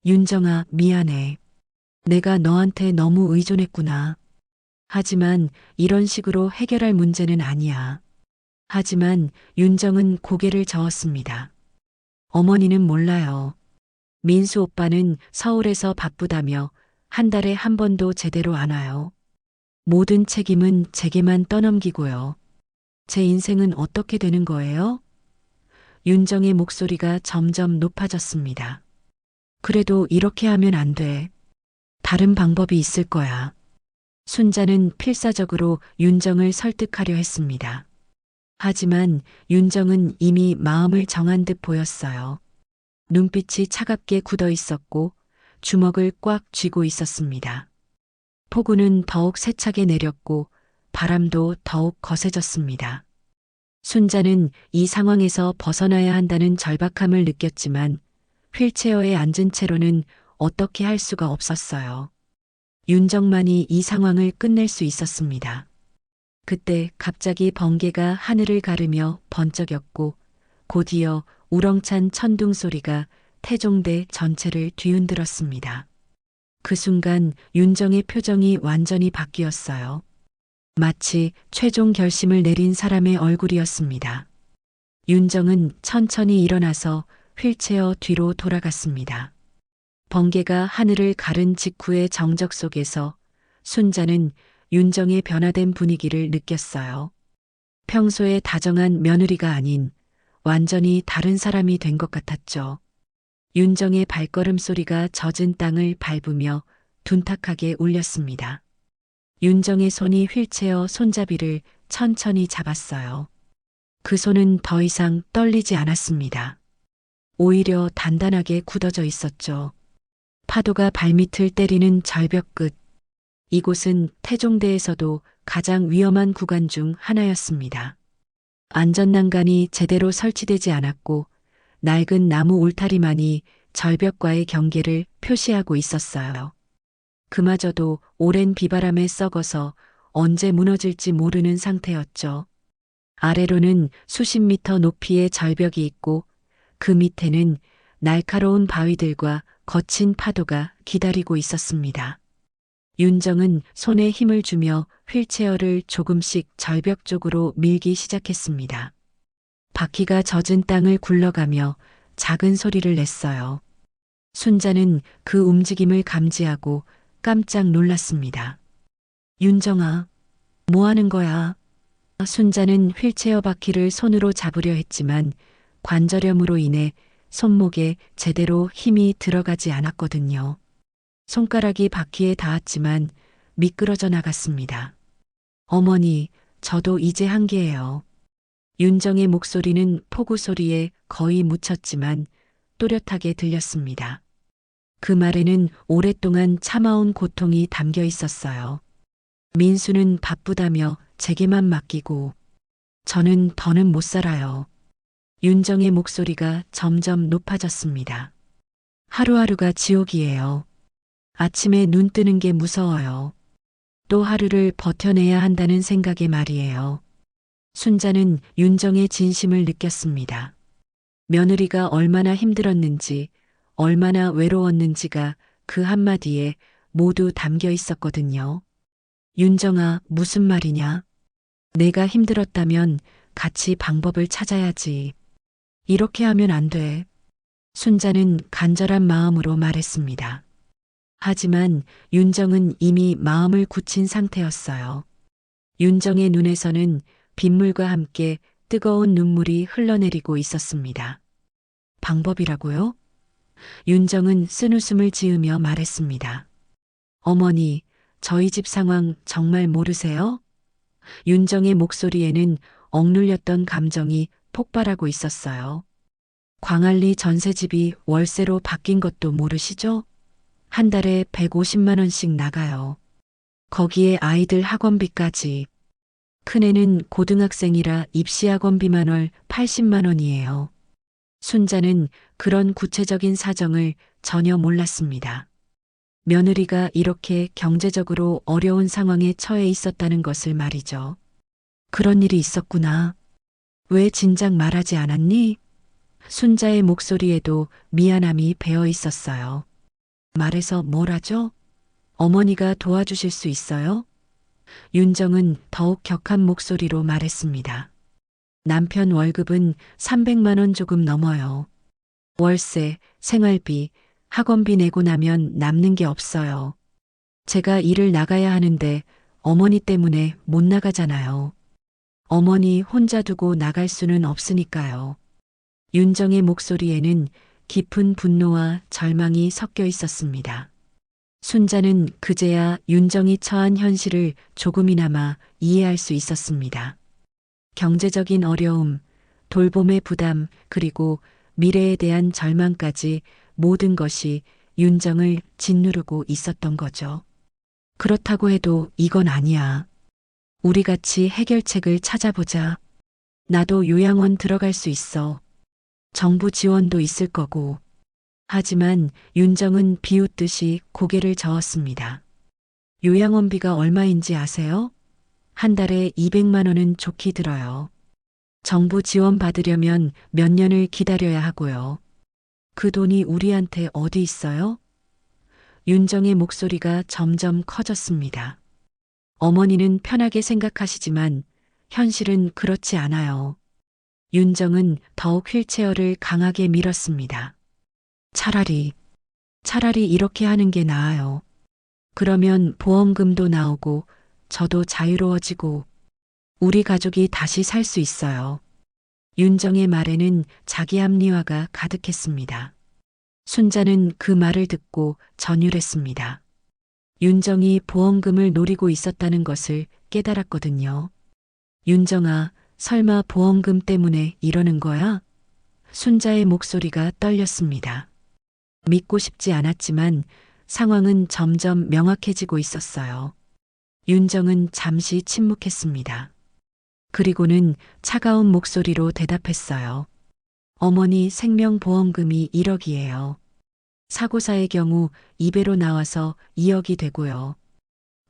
윤정아, 미안해. 내가 너한테 너무 의존했구나. 하지만 이런 식으로 해결할 문제는 아니야. 하지만 윤정은 고개를 저었습니다. 어머니는 몰라요. 민수 오빠는 서울에서 바쁘다며 한 달에 한 번도 제대로 안 와요. 모든 책임은 제게만 떠넘기고요. 제 인생은 어떻게 되는 거예요? 윤정의 목소리가 점점 높아졌습니다. 그래도 이렇게 하면 안 돼. 다른 방법이 있을 거야. 순자는 필사적으로 윤정을 설득하려 했습니다. 하지만 윤정은 이미 마음을 정한 듯 보였어요. 눈빛이 차갑게 굳어 있었고 주먹을 꽉 쥐고 있었습니다. 폭우는 더욱 세차게 내렸고 바람도 더욱 거세졌습니다. 순자는 이 상황에서 벗어나야 한다는 절박함을 느꼈지만 휠체어에 앉은 채로는 어떻게 할 수가 없었어요. 윤정만이 이 상황을 끝낼 수 있었습니다. 그때 갑자기 번개가 하늘을 가르며 번쩍였고 곧이어 우렁찬 천둥 소리가 태종대 전체를 뒤흔들었습니다. 그 순간 윤정의 표정이 완전히 바뀌었어요. 마치 최종 결심을 내린 사람의 얼굴이었습니다. 윤정은 천천히 일어나서 휠체어 뒤로 돌아갔습니다. 번개가 하늘을 가른 직후의 정적 속에서 순자는 윤정의 변화된 분위기를 느꼈어요. 평소에 다정한 며느리가 아닌 완전히 다른 사람이 된 것 같았죠. 윤정의 발걸음 소리가 젖은 땅을 밟으며 둔탁하게 울렸습니다. 윤정의 손이 휠체어 손잡이를 천천히 잡았어요. 그 손은 더 이상 떨리지 않았습니다. 오히려 단단하게 굳어져 있었죠. 파도가 발밑을 때리는 절벽 끝. 이곳은 태종대에서도 가장 위험한 구간 중 하나였습니다. 안전난간이 제대로 설치되지 않았고 낡은 나무 울타리만이 절벽과의 경계를 표시하고 있었어요. 그마저도 오랜 비바람에 썩어서 언제 무너질지 모르는 상태였죠. 아래로는 수십 미터 높이의 절벽이 있고 그 밑에는 날카로운 바위들과 거친 파도가 기다리고 있었습니다. 윤정은 손에 힘을 주며 휠체어를 조금씩 절벽 쪽으로 밀기 시작했습니다. 바퀴가 젖은 땅을 굴러가며 작은 소리를 냈어요. 순자는 그 움직임을 감지하고 깜짝 놀랐습니다. 윤정아, 뭐 하는 거야? 순자는 휠체어 바퀴를 손으로 잡으려 했지만 관절염으로 인해 손목에 제대로 힘이 들어가지 않았거든요. 손가락이 바퀴에 닿았지만 미끄러져 나갔습니다. 어머니, 저도 이제 한계예요. 윤정의 목소리는 폭우 소리에 거의 묻혔지만 또렷하게 들렸습니다. 그 말에는 오랫동안 참아온 고통이 담겨 있었어요. 민수는 바쁘다며 제게만 맡기고 저는 더는 못 살아요. 윤정의 목소리가 점점 높아졌습니다. 하루하루가 지옥이에요. 아침에 눈 뜨는 게 무서워요. 또 하루를 버텨내야 한다는 생각에 말이에요. 순자는 윤정의 진심을 느꼈습니다. 며느리가 얼마나 힘들었는지, 얼마나 외로웠는지가 그 한마디에 모두 담겨 있었거든요. 윤정아, 무슨 말이냐? 내가 힘들었다면 같이 방법을 찾아야지. 이렇게 하면 안 돼. 순자는 간절한 마음으로 말했습니다. 하지만 윤정은 이미 마음을 굳힌 상태였어요. 윤정의 눈에서는 빗물과 함께 뜨거운 눈물이 흘러내리고 있었습니다. 방법이라고요? 윤정은 쓴웃음을 지으며 말했습니다. 어머니, 저희 집 상황 정말 모르세요? 윤정의 목소리에는 억눌렸던 감정이 폭발하고 있었어요. 광안리 전세집이 월세로 바뀐 것도 모르시죠? 한 달에 150만 원씩 나가요. 거기에 아이들 학원비까지. 큰애는 고등학생이라 입시학원비만 월 80만 원이에요. 순자는 그런 구체적인 사정을 전혀 몰랐습니다. 며느리가 이렇게 경제적으로 어려운 상황에 처해 있었다는 것을 말이죠. 그런 일이 있었구나. 왜 진작 말하지 않았니? 순자의 목소리에도 미안함이 배어 있었어요. 말해서 뭘 하죠? 어머니가 도와주실 수 있어요? 윤정은 더욱 격한 목소리로 말했습니다. 남편 월급은 300만 원 조금 넘어요. 월세, 생활비, 학원비 내고 나면 남는 게 없어요. 제가 일을 나가야 하는데 어머니 때문에 못 나가잖아요. 어머니 혼자 두고 나갈 수는 없으니까요. 윤정의 목소리에는 깊은 분노와 절망이 섞여 있었습니다. 순자는 그제야 윤정이 처한 현실을 조금이나마 이해할 수 있었습니다. 경제적인 어려움, 돌봄의 부담, 그리고 미래에 대한 절망까지 모든 것이 윤정을 짓누르고 있었던 거죠. 그렇다고 해도 이건 아니야. 우리 같이 해결책을 찾아보자. 나도 요양원 들어갈 수 있어. 정부 지원도 있을 거고. 하지만 윤정은 비웃듯이 고개를 저었습니다. 요양원비가 얼마인지 아세요? 한 달에 200만 원은 좋게 들어요. 정부 지원 받으려면 몇 년을 기다려야 하고요. 그 돈이 우리한테 어디 있어요? 윤정의 목소리가 점점 커졌습니다. 어머니는 편하게 생각하시지만 현실은 그렇지 않아요. 윤정은 더욱 휠체어를 강하게 밀었습니다. 차라리 이렇게 하는 게 나아요. 그러면 보험금도 나오고 저도 자유로워지고 우리 가족이 다시 살 수 있어요. 윤정의 말에는 자기 합리화가 가득했습니다. 순자는 그 말을 듣고 전율했습니다. 윤정이 보험금을 노리고 있었다는 것을 깨달았거든요. 윤정아, 설마 보험금 때문에 이러는 거야? 순자의 목소리가 떨렸습니다. 믿고 싶지 않았지만 상황은 점점 명확해지고 있었어요. 윤정은 잠시 침묵했습니다. 그리고는 차가운 목소리로 대답했어요. 어머니 생명보험금이 1억이에요. 사고사의 경우 2배로 나와서 2억이 되고요.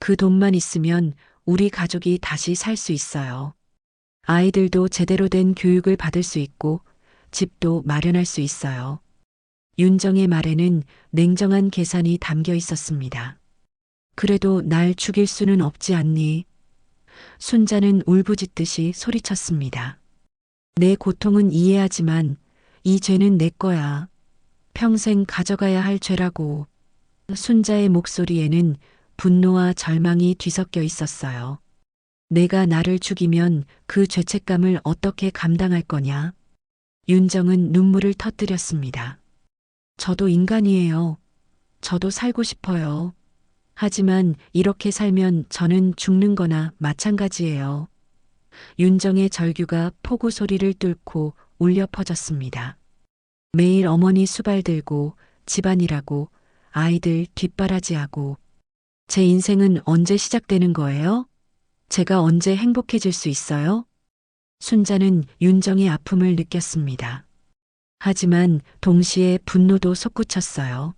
그 돈만 있으면 우리 가족이 다시 살 수 있어요. 아이들도 제대로 된 교육을 받을 수 있고 집도 마련할 수 있어요. 윤정의 말에는 냉정한 계산이 담겨 있었습니다. 그래도 날 죽일 수는 없지 않니? 순자는 울부짖듯이 소리쳤습니다. 내 고통은 이해하지만 이 죄는 내 거야. 평생 가져가야 할 죄라고. 순자의 목소리에는 분노와 절망이 뒤섞여 있었어요. 내가 나를 죽이면 그 죄책감을 어떻게 감당할 거냐? 윤정은 눈물을 터뜨렸습니다. 저도 인간이에요. 저도 살고 싶어요. 하지만 이렇게 살면 저는 죽는 거나 마찬가지예요. 윤정의 절규가 폭우 소리를 뚫고 울려 퍼졌습니다. 매일 어머니 수발 들고 집안일하고 아이들 뒷바라지하고 제 인생은 언제 시작되는 거예요? 제가 언제 행복해질 수 있어요? 순자는 윤정의 아픔을 느꼈습니다. 하지만 동시에 분노도 솟구쳤어요.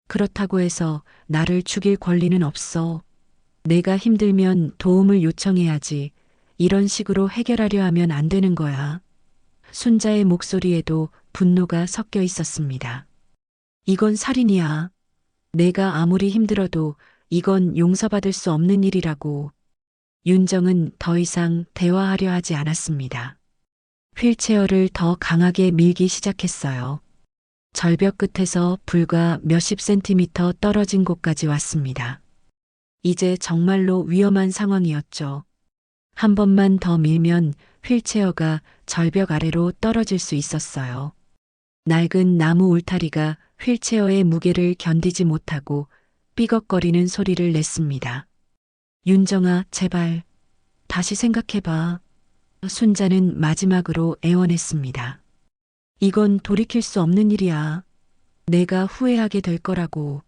그렇다고 해서 나를 죽일 권리는 없어. 내가 힘들면 도움을 요청해야지. 이런 식으로 해결하려 하면 안 되는 거야. 순자의 목소리에도 분노가 섞여 있었습니다. 이건 살인이야. 내가 아무리 힘들어도 이건 용서받을 수 없는 일이라고. 윤정은 더 이상 대화하려 하지 않았습니다. 휠체어를 더 강하게 밀기 시작했어요. 절벽 끝에서 불과 몇십 센티미터 떨어진 곳까지 왔습니다. 이제 정말로 위험한 상황이었죠. 한 번만 더 밀면 휠체어가 절벽 아래로 떨어질 수 있었어요. 낡은 나무 울타리가 휠체어의 무게를 견디지 못하고 삐걱거리는 소리를 냈습니다. 윤정아, 제발 다시 생각해봐. 순자는 마지막으로 애원했습니다. 이건 돌이킬 수 없는 일이야. 내가 후회하게 될 거라고.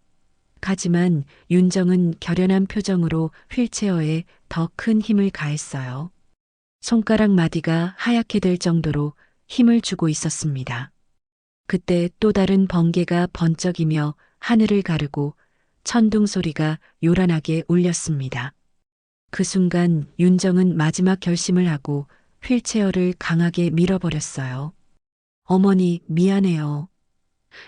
하지만 윤정은 결연한 표정으로 휠체어에 더 큰 힘을 가했어요. 손가락 마디가 하얗게 될 정도로 힘을 주고 있었습니다. 그때 또 다른 번개가 번쩍이며 하늘을 가르고 천둥 소리가 요란하게 울렸습니다. 그 순간 윤정은 마지막 결심을 하고 휠체어를 강하게 밀어버렸어요. 어머니, 미안해요.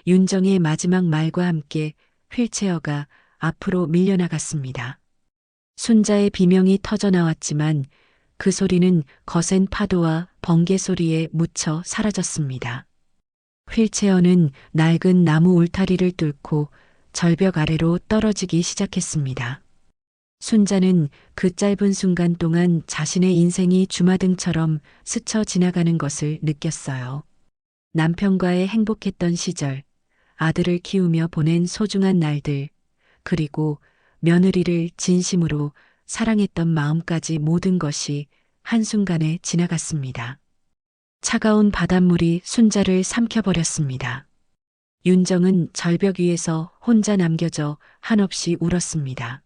윤정의 마지막 말과 함께 휠체어가 앞으로 밀려나갔습니다. 순자의 비명이 터져 나왔지만 그 소리는 거센 파도와 번개 소리에 묻혀 사라졌습니다. 휠체어는 낡은 나무 울타리를 뚫고 절벽 아래로 떨어지기 시작했습니다. 순자는 그 짧은 순간 동안 자신의 인생이 주마등처럼 스쳐 지나가는 것을 느꼈어요. 남편과의 행복했던 시절, 아들을 키우며 보낸 소중한 날들, 그리고 며느리를 진심으로 사랑했던 마음까지 모든 것이 한순간에 지나갔습니다. 차가운 바닷물이 순자를 삼켜버렸습니다. 윤정은 절벽 위에서 혼자 남겨져 한없이 울었습니다.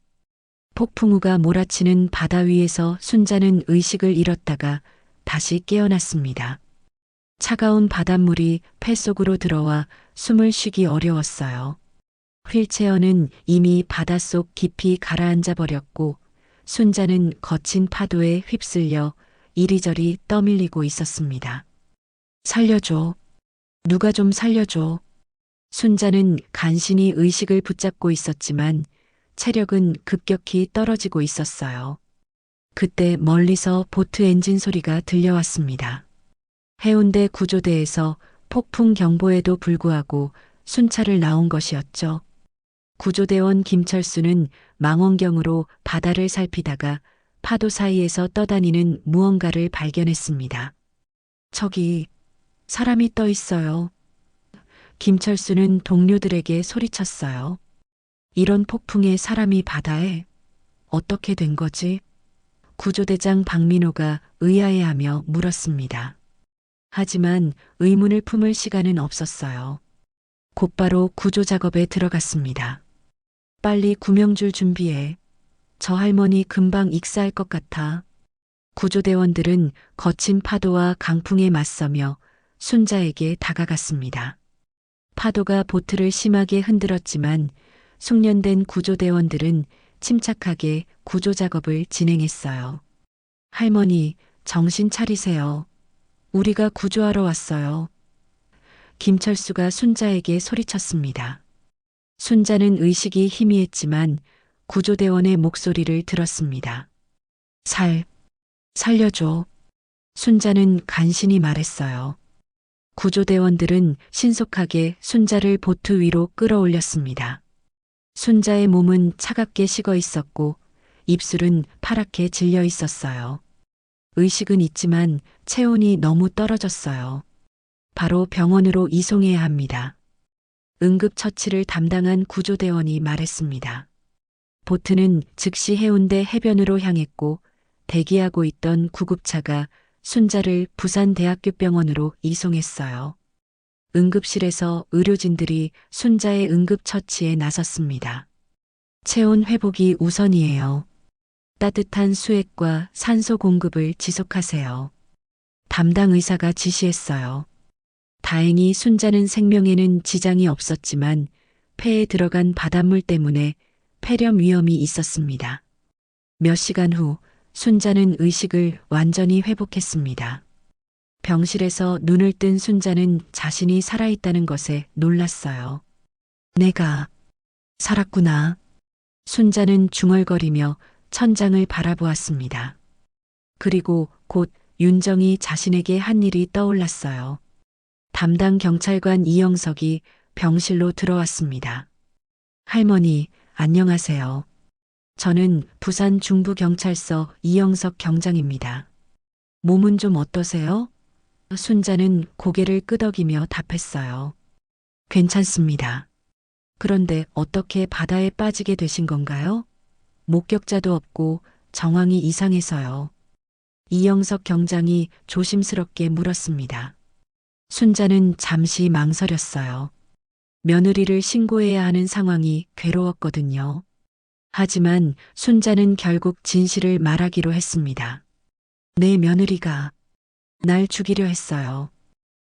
폭풍우가 몰아치는 바다 위에서 순자는 의식을 잃었다가 다시 깨어났습니다. 차가운 바닷물이 폐 속으로 들어와 숨을 쉬기 어려웠어요. 휠체어는 이미 바닷속 깊이 가라앉아 버렸고 순자는 거친 파도에 휩쓸려 이리저리 떠밀리고 있었습니다. 살려줘. 누가 좀 살려줘. 순자는 간신히 의식을 붙잡고 있었지만 체력은 급격히 떨어지고 있었어요. 그때 멀리서 보트 엔진 소리가 들려왔습니다. 해운대 구조대에서 폭풍 경보에도 불구하고 순찰을 나온 것이었죠. 구조대원 김철수는 망원경으로 바다를 살피다가 파도 사이에서 떠다니는 무언가를 발견했습니다. 저기 사람이 떠 있어요. 김철수는 동료들에게 소리쳤어요. 이런 폭풍에 사람이 바다에 어떻게 된 거지? 구조대장 박민호가 의아해하며 물었습니다. 하지만 의문을 품을 시간은 없었어요. 곧바로 구조 작업에 들어갔습니다. 빨리 구명줄 준비해. 저 할머니 금방 익사할 것 같아. 구조대원들은 거친 파도와 강풍에 맞서며 순자에게 다가갔습니다. 파도가 보트를 심하게 흔들었지만 숙련된 구조대원들은 침착하게 구조 작업을 진행했어요. 할머니, 정신 차리세요. 우리가 구조하러 왔어요. 김철수가 순자에게 소리쳤습니다. 순자는 의식이 희미했지만 구조대원의 목소리를 들었습니다. 살려줘. 순자는 간신히 말했어요. 구조대원들은 신속하게 순자를 보트 위로 끌어올렸습니다. 순자의 몸은 차갑게 식어 있었고 입술은 파랗게 질려 있었어요. 의식은 있지만 체온이 너무 떨어졌어요. 바로 병원으로 이송해야 합니다. 응급처치를 담당한 구조대원이 말했습니다. 보트는 즉시 해운대 해변으로 향했고 대기하고 있던 구급차가 순자를 부산대학교병원으로 이송했어요. 응급실에서 의료진들이 순자의 응급처치에 나섰습니다. 체온 회복이 우선이에요. 따뜻한 수액과 산소 공급을 지속하세요. 담당 의사가 지시했어요. 다행히 순자는 생명에는 지장이 없었지만 폐에 들어간 바닷물 때문에 폐렴 위험이 있었습니다. 몇 시간 후 순자는 의식을 완전히 회복했습니다. 병실에서 눈을 뜬 순자는 자신이 살아있다는 것에 놀랐어요. 내가 살았구나. 순자는 중얼거리며 천장을 바라보았습니다. 그리고 곧 윤정이 자신에게 한 일이 떠올랐어요. 담당 경찰관 이영석이 병실로 들어왔습니다. 할머니, 안녕하세요. 저는 부산 중부경찰서 이영석 경장입니다. 몸은 좀 어떠세요? 순자는 고개를 끄덕이며 답했어요. 괜찮습니다. 그런데 어떻게 바다에 빠지게 되신 건가요? 목격자도 없고 정황이 이상해서요. 이영석 경장이 조심스럽게 물었습니다. 순자는 잠시 망설였어요. 며느리를 신고해야 하는 상황이 괴로웠거든요. 하지만 순자는 결국 진실을 말하기로 했습니다. 내 며느리가 날 죽이려 했어요.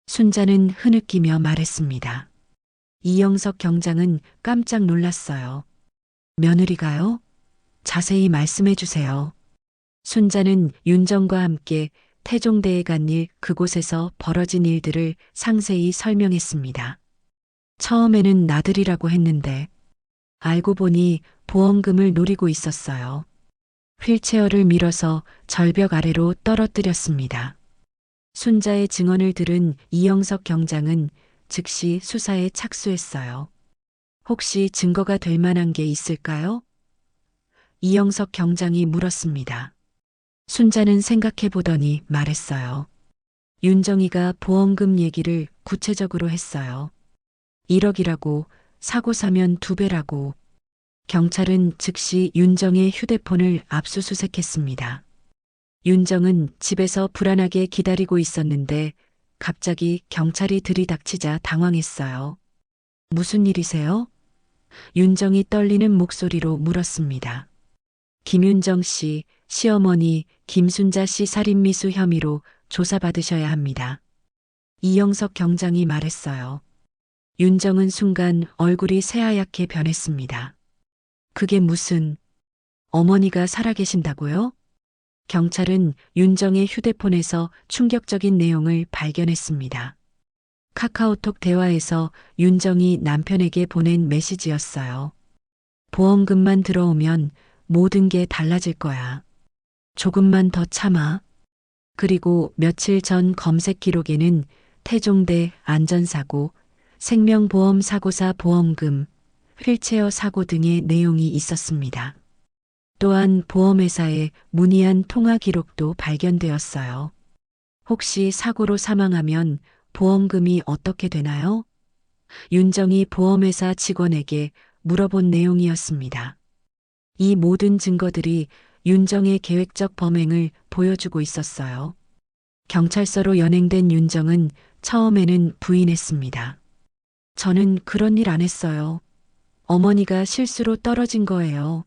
순자는 흐느끼며 말했습니다. 이영석 경장은 깜짝 놀랐어요. 며느리가요? 자세히 말씀해 주세요. 순자는 윤정과 함께 태종대에 간 일, 그곳에서 벌어진 일들을 상세히 설명했습니다. 처음에는 나들이라고 했는데 알고 보니 보험금을 노리고 있었어요. 휠체어를 밀어서 절벽 아래로 떨어뜨렸습니다. 순자의 증언을 들은 이영석 경장은 즉시 수사에 착수했어요. 혹시 증거가 될 만한 게 있을까요? 이영석 경장이 물었습니다. 순자는 생각해 보더니 말했어요. 윤정이가 보험금 얘기를 구체적으로 했어요. 1억이라고, 사고 사면 2배라고. 경찰은 즉시 윤정의 휴대폰을 압수수색했습니다. 윤정은 집에서 불안하게 기다리고 있었는데 갑자기 경찰이 들이닥치자 당황했어요. 무슨 일이세요? 윤정이 떨리는 목소리로 물었습니다. 김윤정 씨, 시어머니 김순자 씨 살인미수 혐의로 조사받으셔야 합니다. 이영석 경장이 말했어요. 윤정은 순간 얼굴이 새하얗게 변했습니다. 그게 무슨, 어머니가 살아계신다고요? 경찰은 윤정의 휴대폰에서 충격적인 내용을 발견했습니다. 카카오톡 대화에서 윤정이 남편에게 보낸 메시지였어요. 보험금만 들어오면 모든 게 달라질 거야. 조금만 더 참아. 그리고 며칠 전 검색 기록에는 태종대 안전사고, 생명보험 사고사 보험금, 휠체어 사고 등의 내용이 있었습니다. 또한 보험회사에 문의한 통화 기록도 발견되었어요. 혹시 사고로 사망하면 보험금이 어떻게 되나요? 윤정이 보험회사 직원에게 물어본 내용이었습니다. 이 모든 증거들이 윤정의 계획적 범행을 보여주고 있었어요. 경찰서로 연행된 윤정은 처음에는 부인했습니다. 저는 그런 일 안 했어요. 어머니가 실수로 떨어진 거예요.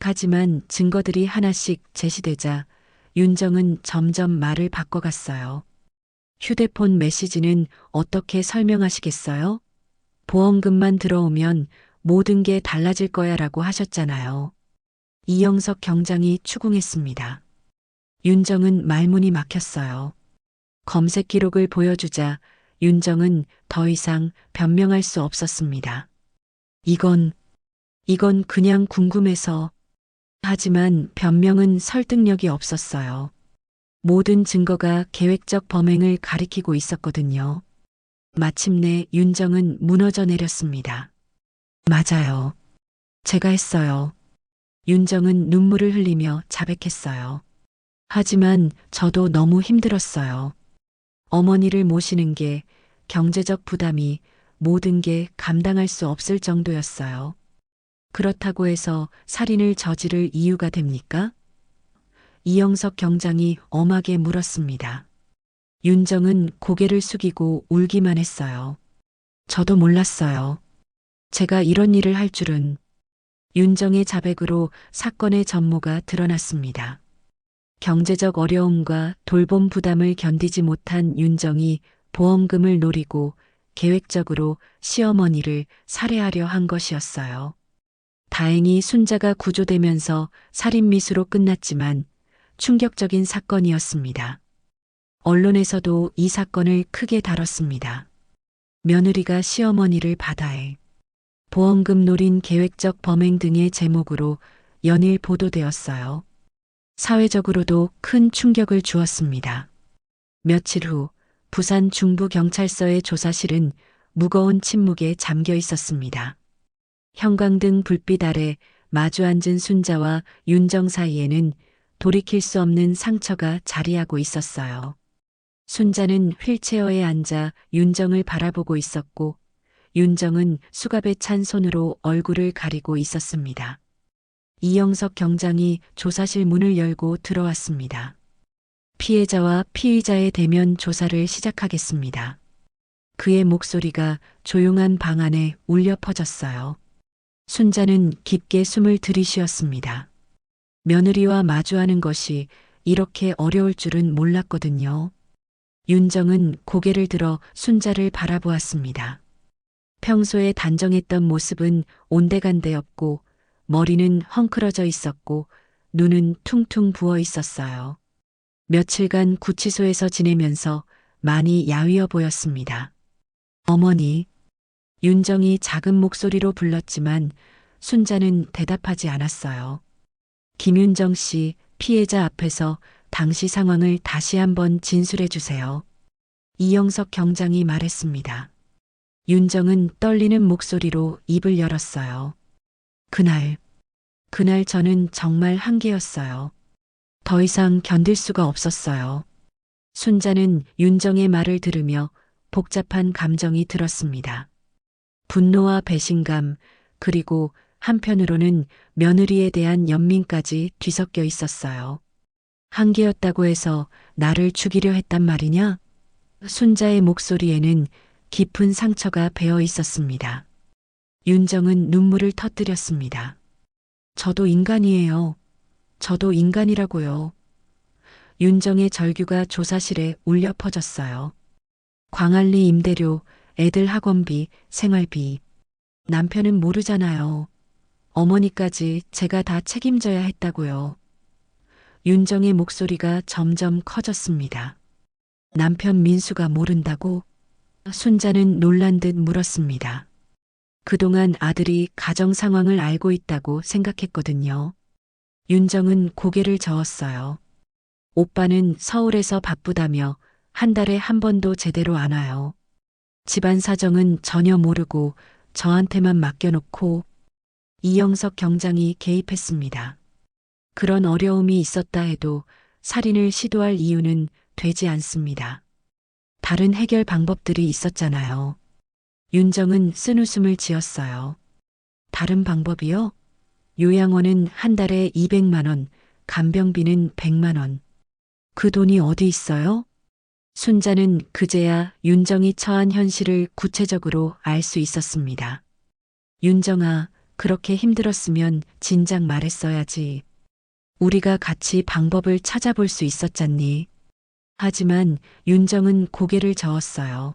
하지만 증거들이 하나씩 제시되자 윤정은 점점 말을 바꿔갔어요. 휴대폰 메시지는 어떻게 설명하시겠어요? 보험금만 들어오면 모든 게 달라질 거야 라고 하셨잖아요. 이영석 경장이 추궁했습니다. 윤정은 말문이 막혔어요. 검색 기록을 보여주자 윤정은 더 이상 변명할 수 없었습니다. 이건 그냥 궁금해서. 하지만 변명은 설득력이 없었어요. 모든 증거가 계획적 범행을 가리키고 있었거든요. 마침내 윤정은 무너져 내렸습니다. 맞아요. 제가 했어요. 윤정은 눈물을 흘리며 자백했어요. 하지만 저도 너무 힘들었어요. 어머니를 모시는 게, 경제적 부담이, 모든 게 감당할 수 없을 정도였어요. 그렇다고 해서 살인을 저지를 이유가 됩니까? 이영석 경장이 엄하게 물었습니다. 윤정은 고개를 숙이고 울기만 했어요. 저도 몰랐어요. 제가 이런 일을 할 줄은. 윤정의 자백으로 사건의 전모가 드러났습니다. 경제적 어려움과 돌봄 부담을 견디지 못한 윤정이 보험금을 노리고 계획적으로 시어머니를 살해하려 한 것이었어요. 다행히 순자가 구조되면서 살인미수로 끝났지만 충격적인 사건이었습니다. 언론에서도 이 사건을 크게 다뤘습니다. 며느리가 시어머니를 바다에, 보험금 노린 계획적 범행 등의 제목으로 연일 보도되었어요. 사회적으로도 큰 충격을 주었습니다. 며칠 후 부산 중부경찰서의 조사실은 무거운 침묵에 잠겨 있었습니다. 형광등 불빛 아래 마주 앉은 순자와 윤정 사이에는 돌이킬 수 없는 상처가 자리하고 있었어요. 순자는 휠체어에 앉아 윤정을 바라보고 있었고 윤정은 수갑에 찬 손으로 얼굴을 가리고 있었습니다. 이영석 경장이 조사실 문을 열고 들어왔습니다. 피해자와 피의자의 대면 조사를 시작하겠습니다. 그의 목소리가 조용한 방 안에 울려 퍼졌어요. 순자는 깊게 숨을 들이쉬었습니다. 며느리와 마주하는 것이 이렇게 어려울 줄은 몰랐거든요. 윤정은 고개를 들어 순자를 바라보았습니다. 평소에 단정했던 모습은 온데간데없고 머리는 헝클어져 있었고 눈은 퉁퉁 부어 있었어요. 며칠간 구치소에서 지내면서 많이 야위어 보였습니다. 어머니, 윤정이 작은 목소리로 불렀지만 순자는 대답하지 않았어요. 김윤정 씨, 피해자 앞에서 당시 상황을 다시 한번 진술해 주세요. 이영석 경장이 말했습니다. 윤정은 떨리는 목소리로 입을 열었어요. 그날 저는 정말 한계였어요. 더 이상 견딜 수가 없었어요. 순자는 윤정의 말을 들으며 복잡한 감정이 들었습니다. 분노와 배신감, 그리고 한편으로는 며느리에 대한 연민까지 뒤섞여 있었어요. 한계였다고 해서 나를 죽이려 했단 말이냐? 순자의 목소리에는 깊은 상처가 배어 있었습니다. 윤정은 눈물을 터뜨렸습니다. 저도 인간이에요. 저도 인간이라고요. 윤정의 절규가 조사실에 울려 퍼졌어요. 광안리 임대료, 애들 학원비, 생활비. 남편은 모르잖아요. 어머니까지 제가 다 책임져야 했다고요. 윤정의 목소리가 점점 커졌습니다. 남편 민수가 모른다고? 순자는 놀란 듯 물었습니다. 그동안 아들이 가정 상황을 알고 있다고 생각했거든요. 윤정은 고개를 저었어요. 오빠는 서울에서 바쁘다며 한 달에 한 번도 제대로 안 와요. 집안 사정은 전혀 모르고 저한테만 맡겨놓고 이영석 경장이 개입했습니다. 그런 어려움이 있었다 해도 살인을 시도할 이유는 되지 않습니다. 다른 해결 방법들이 있었잖아요. 윤정은 쓴웃음을 지었어요. 다른 방법이요? 요양원은 한 달에 200만 원, 간병비는 100만 원. 그 돈이 어디 있어요? 순자는 그제야 윤정이 처한 현실을 구체적으로 알 수 있었습니다. 윤정아, 그렇게 힘들었으면 진작 말했어야지. 우리가 같이 방법을 찾아볼 수 있었잖니. 하지만 윤정은 고개를 저었어요.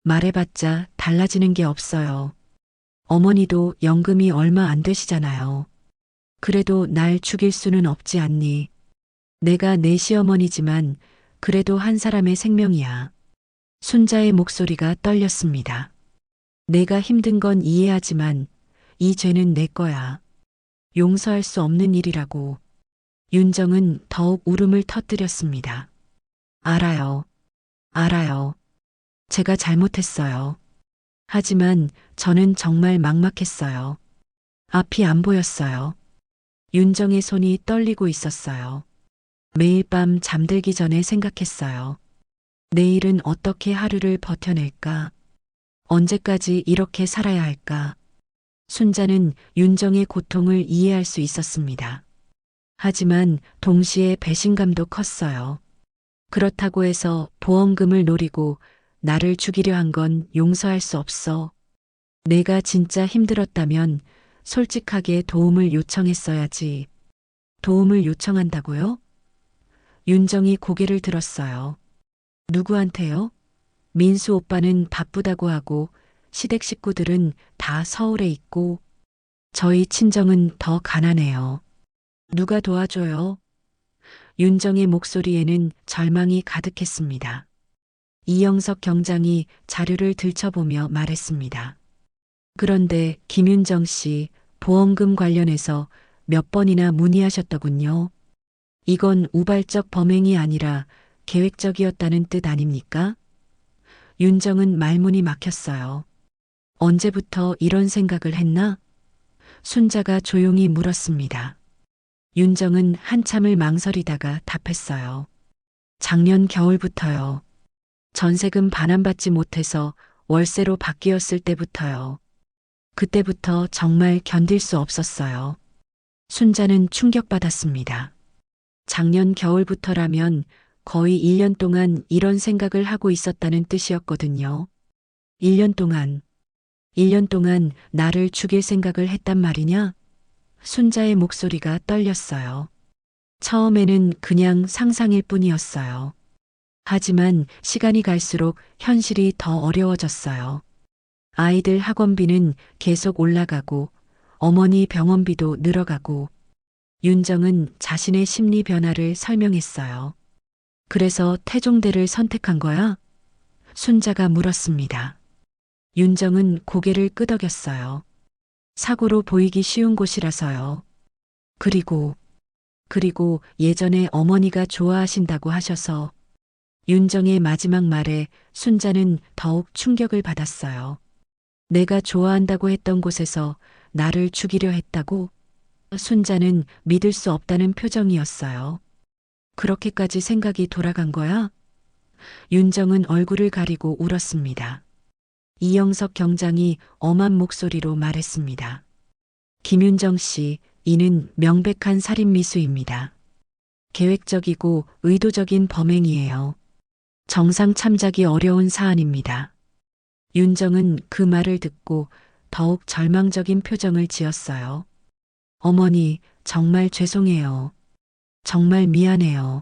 말해봤자 달라지는 게 없어요. 어머니도 연금이 얼마 안 되시잖아요. 그래도 날 죽일 수는 없지 않니. 내가 내 시어머니지만 그래도 한 사람의 생명이야. 순자의 목소리가 떨렸습니다. 내가 힘든 건 이해하지만 이 죄는 내 거야. 용서할 수 없는 일이라고. 윤정은 더욱 울음을 터뜨렸습니다. 알아요. 제가 잘못했어요. 하지만 저는 정말 막막했어요. 앞이 안 보였어요. 윤정의 손이 떨리고 있었어요. 매일 밤 잠들기 전에 생각했어요. 내일은 어떻게 하루를 버텨낼까? 언제까지 이렇게 살아야 할까? 순자는 윤정의 고통을 이해할 수 있었습니다. 하지만 동시에 배신감도 컸어요. 그렇다고 해서 보험금을 노리고 나를 죽이려 한 건 용서할 수 없어. 내가 진짜 힘들었다면 솔직하게 도움을 요청했어야지. 도움을 요청한다고요? 윤정이 고개를 들었어요. 누구한테요? 민수 오빠는 바쁘다고 하고 시댁 식구들은 다 서울에 있고 저희 친정은 더 가난해요. 누가 도와줘요? 윤정의 목소리에는 절망이 가득했습니다. 이영석 경장이 자료를 들춰보며 말했습니다. 그런데 김윤정 씨 보험금 관련해서 몇 번이나 문의하셨더군요. 이건 우발적 범행이 아니라 계획적이었다는 뜻 아닙니까? 윤정은 말문이 막혔어요. 언제부터 이런 생각을 했나? 순자가 조용히 물었습니다. 윤정은 한참을 망설이다가 답했어요. 작년 겨울부터요. 전세금 반환받지 못해서 월세로 바뀌었을 때부터요. 그때부터 정말 견딜 수 없었어요. 순자는 충격받았습니다. 작년 겨울부터라면 거의 1년 동안 이런 생각을 하고 있었다는 뜻이었거든요. 1년 동안, 1년 동안 나를 죽일 생각을 했단 말이냐? 순자의 목소리가 떨렸어요. 처음에는 그냥 상상일 뿐이었어요. 하지만 시간이 갈수록 현실이 더 어려워졌어요. 아이들 학원비는 계속 올라가고 어머니 병원비도 늘어가고 윤정은 자신의 심리 변화를 설명했어요. 그래서 태종대를 선택한 거야? 순자가 물었습니다. 윤정은 고개를 끄덕였어요. 사고로 보이기 쉬운 곳이라서요. 그리고 예전에 어머니가 좋아하신다고 하셔서 윤정의 마지막 말에 순자는 더욱 충격을 받았어요. 내가 좋아한다고 했던 곳에서 나를 죽이려 했다고? 순자는 믿을 수 없다는 표정이었어요. 그렇게까지 생각이 돌아간 거야? 윤정은 얼굴을 가리고 울었습니다. 이영석 경장이 엄한 목소리로 말했습니다. 김윤정 씨, 이는 명백한 살인미수입니다. 계획적이고 의도적인 범행이에요. 정상 참작이 어려운 사안입니다. 윤정은 그 말을 듣고 더욱 절망적인 표정을 지었어요. 어머니, 정말 죄송해요. 정말 미안해요.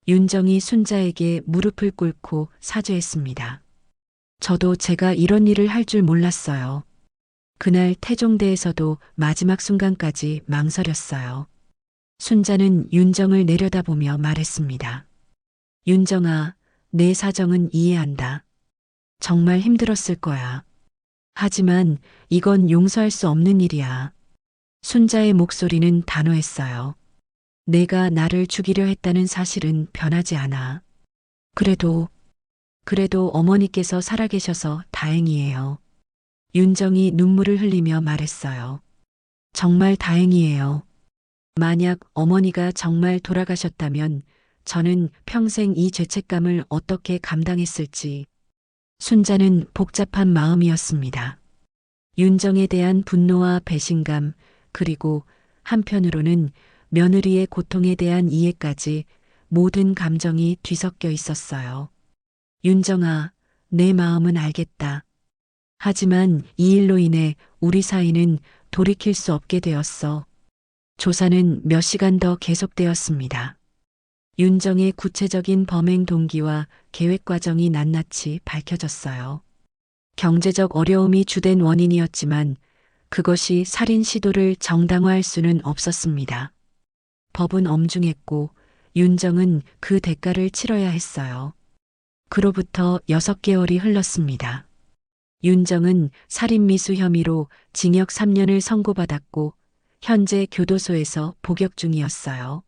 윤정이 순자에게 무릎을 꿇고 사죄했습니다. 저도 제가 이런 일을 할 줄 몰랐어요. 그날 태종대에서도 마지막 순간까지 망설였어요. 순자는 윤정을 내려다보며 말했습니다. 윤정아, 내 사정은 이해한다. 정말 힘들었을 거야. 하지만 이건 용서할 수 없는 일이야. 순자의 목소리는 단호했어요. 내가 나를 죽이려 했다는 사실은 변하지 않아. 그래도 어머니께서 살아계셔서 다행이에요. 윤정이 눈물을 흘리며 말했어요. 정말 다행이에요. 만약 어머니가 정말 돌아가셨다면 저는 평생 이 죄책감을 어떻게 감당했을지. 순자는 복잡한 마음이었습니다. 윤정에 대한 분노와 배신감, 그리고 한편으로는 며느리의 고통에 대한 이해까지 모든 감정이 뒤섞여 있었어요. 윤정아, 내 마음은 알겠다. 하지만 이 일로 인해 우리 사이는 돌이킬 수 없게 되었어. 조사는 몇 시간 더 계속되었습니다. 윤정의 구체적인 범행 동기와 계획 과정이 낱낱이 밝혀졌어요. 경제적 어려움이 주된 원인이었지만 그것이 살인 시도를 정당화할 수는 없었습니다. 법은 엄중했고 윤정은 그 대가를 치러야 했어요. 그로부터 6개월이 흘렀습니다. 윤정은 살인미수 혐의로 징역 3년을 선고받았고 현재 교도소에서 복역 중이었어요.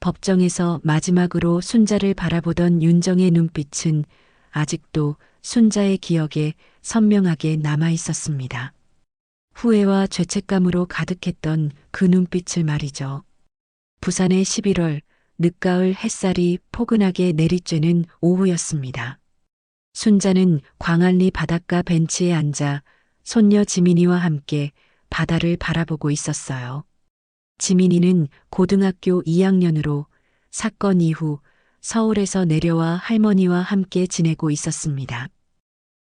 법정에서 마지막으로 순자를 바라보던 윤정의 눈빛은 아직도 순자의 기억에 선명하게 남아 있었습니다. 후회와 죄책감으로 가득했던 그 눈빛을 말이죠. 부산의 11월 늦가을 햇살이 포근하게 내리쬐는 오후였습니다. 순자는 광안리 바닷가 벤치에 앉아 손녀 지민이와 함께 바다를 바라보고 있었어요. 지민이는 고등학교 2학년으로 사건 이후 서울에서 내려와 할머니와 함께 지내고 있었습니다.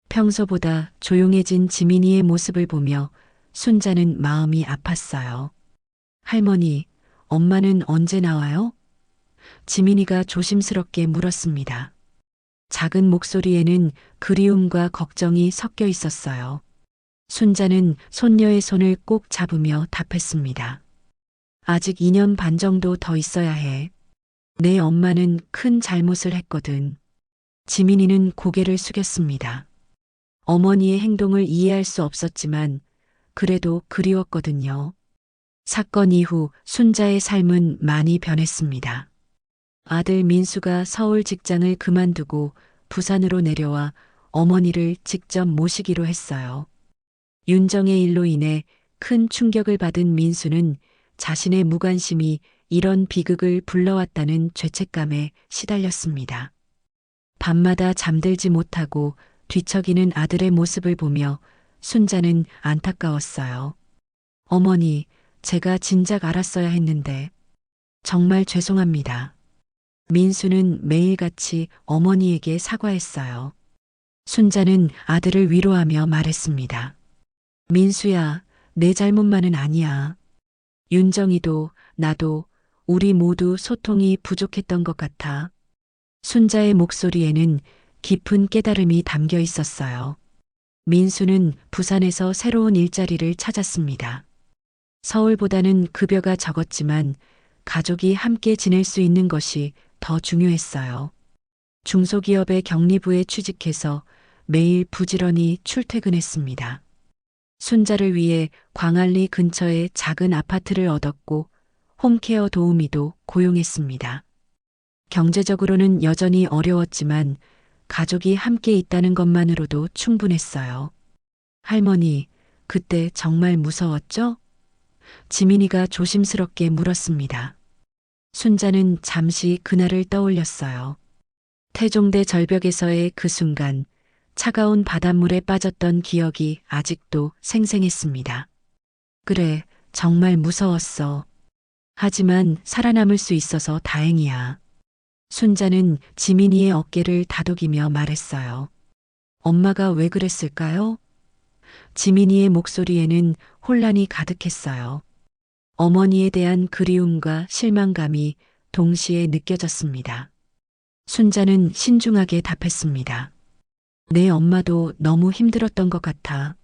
평소보다 조용해진 지민이의 모습을 보며 순자는 마음이 아팠어요. 할머니, 엄마는 언제 나와요? 지민이가 조심스럽게 물었습니다. 작은 목소리에는 그리움과 걱정이 섞여 있었어요. 순자는 손녀의 손을 꼭 잡으며 답했습니다. 아직 2년 반 정도 더 있어야 해. 내 엄마는 큰 잘못을 했거든. 지민이는 고개를 숙였습니다. 어머니의 행동을 이해할 수 없었지만 그래도 그리웠거든요. 사건 이후 순자의 삶은 많이 변했습니다. 아들 민수가 서울 직장을 그만두고 부산으로 내려와 어머니를 직접 모시기로 했어요. 윤정의 일로 인해 큰 충격을 받은 민수는 자신의 무관심이 이런 비극을 불러왔다는 죄책감에 시달렸습니다. 밤마다 잠들지 못하고 뒤척이는 아들의 모습을 보며 순자는 안타까웠어요. 어머니, 제가 진작 알았어야 했는데 정말 죄송합니다. 민수는 매일같이 어머니에게 사과했어요. 순자는 아들을 위로하며 말했습니다. 민수야, 내 잘못만은 아니야. 윤정이도 나도 우리 모두 소통이 부족했던 것 같아. 순자의 목소리에는 깊은 깨달음이 담겨 있었어요. 민수는 부산에서 새로운 일자리를 찾았습니다. 서울보다는 급여가 적었지만 가족이 함께 지낼 수 있는 것이 더 중요했어요. 중소기업의 격리부에 취직해서 매일 부지런히 출퇴근했습니다. 순자를 위해 광안리 근처에 작은 아파트를 얻었고 홈케어 도우미도 고용했습니다. 경제적으로는 여전히 어려웠지만 가족이 함께 있다는 것만으로도 충분했어요. 할머니, 그때 정말 무서웠죠? 지민이가 조심스럽게 물었습니다. 순자는 잠시 그날을 떠올렸어요. 태종대 절벽에서의 그 순간, 차가운 바닷물에 빠졌던 기억이 아직도 생생했습니다. 그래, 정말 무서웠어. 하지만 살아남을 수 있어서 다행이야. 순자는 지민이의 어깨를 다독이며 말했어요. 엄마가 왜 그랬을까요? 지민이의 목소리에는 혼란이 가득했어요. 어머니에 대한 그리움과 실망감이 동시에 느껴졌습니다. 순자는 신중하게 답했습니다. 내 엄마도 너무 힘들었던 것 같아.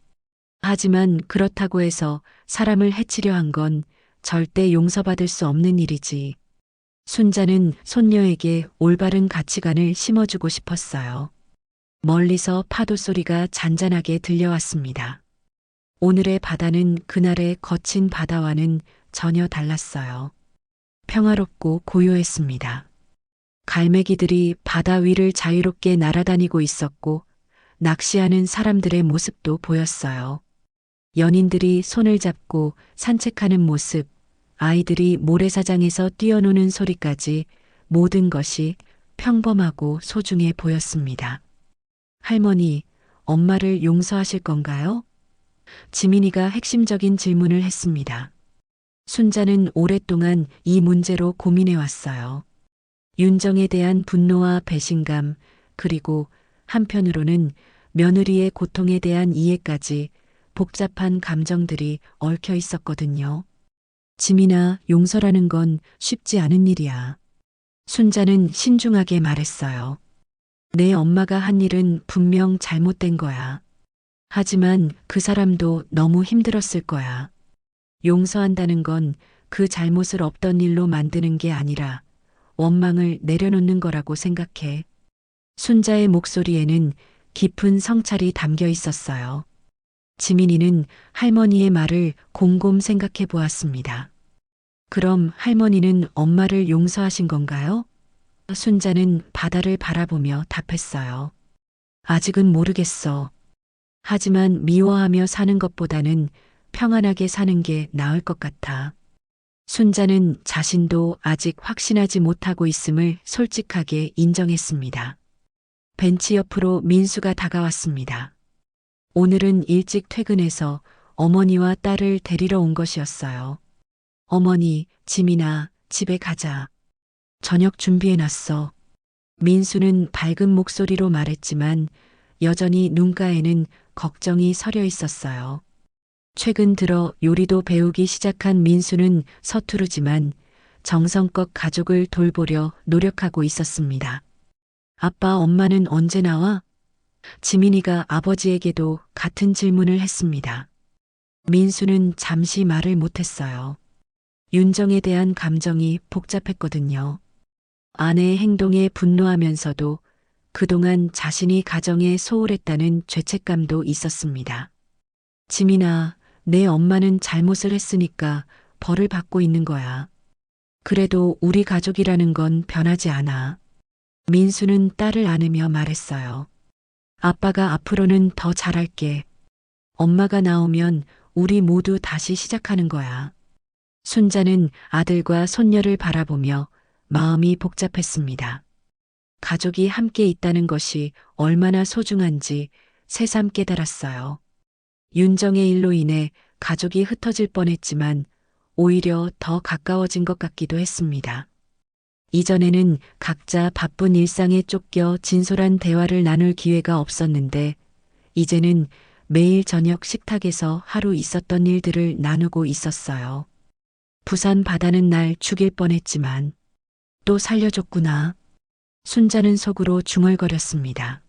하지만 그렇다고 해서 사람을 해치려 한 건 절대 용서받을 수 없는 일이지. 순자는 손녀에게 올바른 가치관을 심어주고 싶었어요. 멀리서 파도 소리가 잔잔하게 들려왔습니다. 오늘의 바다는 그날의 거친 바다와는 전혀 달랐어요. 평화롭고 고요했습니다. 갈매기들이 바다 위를 자유롭게 날아다니고 있었고 낚시하는 사람들의 모습도 보였어요. 연인들이 손을 잡고 산책하는 모습, 아이들이 모래사장에서 뛰어노는 소리까지 모든 것이 평범하고 소중해 보였습니다. 할머니, 엄마를 용서하실 건가요? 지민이가 핵심적인 질문을 했습니다. 순자는 오랫동안 이 문제로 고민해 왔어요. 윤정에 대한 분노와 배신감, 그리고 한편으로는 며느리의 고통에 대한 이해까지 복잡한 감정들이 얽혀 있었거든요. 지민아, 용서라는 건 쉽지 않은 일이야. 순자는 신중하게 말했어요. 내 엄마가 한 일은 분명 잘못된 거야. 하지만 그 사람도 너무 힘들었을 거야. 용서한다는 건 그 잘못을 없던 일로 만드는 게 아니라 원망을 내려놓는 거라고 생각해. 순자의 목소리에는 깊은 성찰이 담겨 있었어요. 지민이는 할머니의 말을 곰곰 생각해 보았습니다. 그럼 할머니는 엄마를 용서하신 건가요? 순자는 바다를 바라보며 답했어요. 아직은 모르겠어. 하지만 미워하며 사는 것보다는 평안하게 사는 게 나을 것 같아. 순자는 자신도 아직 확신하지 못하고 있음을 솔직하게 인정했습니다. 벤치 옆으로 민수가 다가왔습니다. 오늘은 일찍 퇴근해서 어머니와 딸을 데리러 온 것이었어요. 어머니, 지민아, 집에 가자. 저녁 준비해놨어. 민수는 밝은 목소리로 말했지만 여전히 눈가에는 걱정이 서려 있었어요. 최근 들어 요리도 배우기 시작한 민수는 서투르지만 정성껏 가족을 돌보려 노력하고 있었습니다. 아빠, 엄마는 언제 나와? 지민이가 아버지에게도 같은 질문을 했습니다. 민수는 잠시 말을 못했어요. 윤정에 대한 감정이 복잡했거든요. 아내의 행동에 분노하면서도 그동안 자신이 가정에 소홀했다는 죄책감도 있었습니다. 지민아, 내 엄마는 잘못을 했으니까 벌을 받고 있는 거야. 그래도 우리 가족이라는 건 변하지 않아. 민수는 딸을 안으며 말했어요. 아빠가 앞으로는 더 잘할게. 엄마가 나오면 우리 모두 다시 시작하는 거야. 순자는 아들과 손녀를 바라보며 마음이 복잡했습니다. 가족이 함께 있다는 것이 얼마나 소중한지 새삼 깨달았어요. 윤정의 일로 인해 가족이 흩어질 뻔했지만 오히려 더 가까워진 것 같기도 했습니다. 이전에는 각자 바쁜 일상에 쫓겨 진솔한 대화를 나눌 기회가 없었는데 이제는 매일 저녁 식탁에서 하루 있었던 일들을 나누고 있었어요. 부산 바다는 날 죽일 뻔했지만 또 살려줬구나. 순자는 속으로 중얼거렸습니다.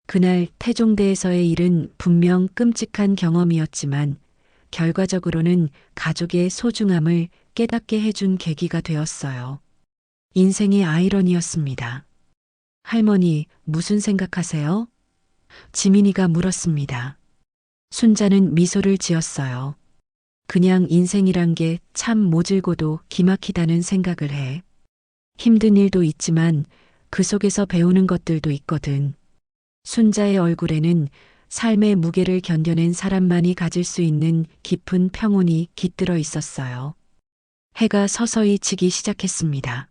그날 태종대에서의 일은 분명 끔찍한 경험이었지만 결과적으로는 가족의 소중함을 깨닫게 해준 계기가 되었어요. 인생의 아이러니였습니다. 할머니, 무슨 생각하세요? 지민이가 물었습니다. 순자는 미소를 지었어요. 그냥 인생이란 게 참 모질고도 기막히다는 생각을 해. 힘든 일도 있지만 그 속에서 배우는 것들도 있거든. 순자의 얼굴에는 삶의 무게를 견뎌낸 사람만이 가질 수 있는 깊은 평온이 깃들어 있었어요. 해가 서서히 지기 시작했습니다.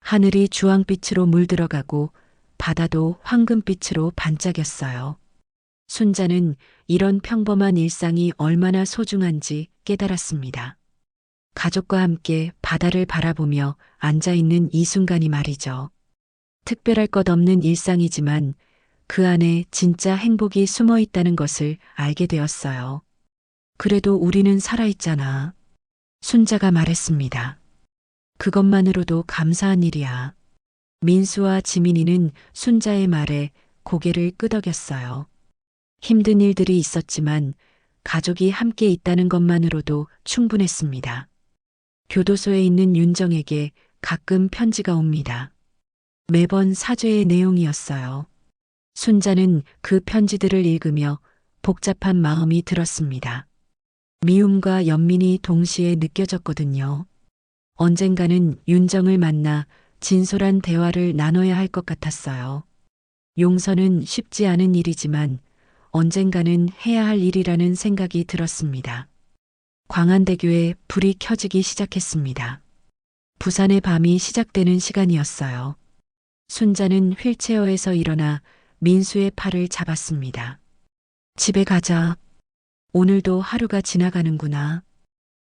하늘이 주황빛으로 물들어가고 바다도 황금빛으로 반짝였어요. 순자는 이런 평범한 일상이 얼마나 소중한지 깨달았습니다. 가족과 함께 바다를 바라보며 앉아있는 이 순간이 말이죠. 특별할 것 없는 일상이지만 그 안에 진짜 행복이 숨어 있다는 것을 알게 되었어요. 그래도 우리는 살아있잖아. 순자가 말했습니다. 그것만으로도 감사한 일이야. 민수와 지민이는 순자의 말에 고개를 끄덕였어요. 힘든 일들이 있었지만 가족이 함께 있다는 것만으로도 충분했습니다. 교도소에 있는 윤정에게 가끔 편지가 옵니다. 매번 사죄의 내용이었어요. 순자는 그 편지들을 읽으며 복잡한 마음이 들었습니다. 미움과 연민이 동시에 느껴졌거든요. 언젠가는 윤정을 만나 진솔한 대화를 나눠야 할 것 같았어요. 용서는 쉽지 않은 일이지만 언젠가는 해야 할 일이라는 생각이 들었습니다. 광안대교에 불이 켜지기 시작했습니다. 부산의 밤이 시작되는 시간이었어요. 순자는 휠체어에서 일어나 민수의 팔을 잡았습니다. 집에 가자. 오늘도 하루가 지나가는구나.